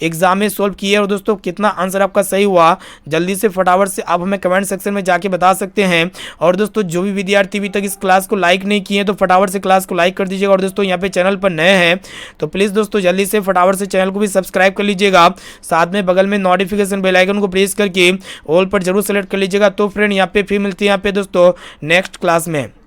एग्जाम में सोल्व किए और दोस्तों कितना आंसर आपका सही हुआ, जल्दी से फटाफट से आप हमें कमेंट सेक्शन में जाके बता सकते हैं। और दोस्तों जो भी विद्यार्थी अभी तक इस क्लास को लाइक नहीं किए तो फटाफट से क्लास को लाइक कर दीजिएगा। और दोस्तों यहाँ पे चैनल पर नए हैं तो प्लीज़ दोस्तों जल्दी से फटाफट से चैनल को भी सब्सक्राइब कर लीजिएगा, साथ में बगल में नोटिफिकेशन बेल आइकन को प्रेस करके ऑल पर जरूर सेलेक्ट कर लीजिएगा। तो फ्रेंड यहाँ पे फिर मिलती है यहाँ पे दोस्तों नेक्स्ट क्लास में।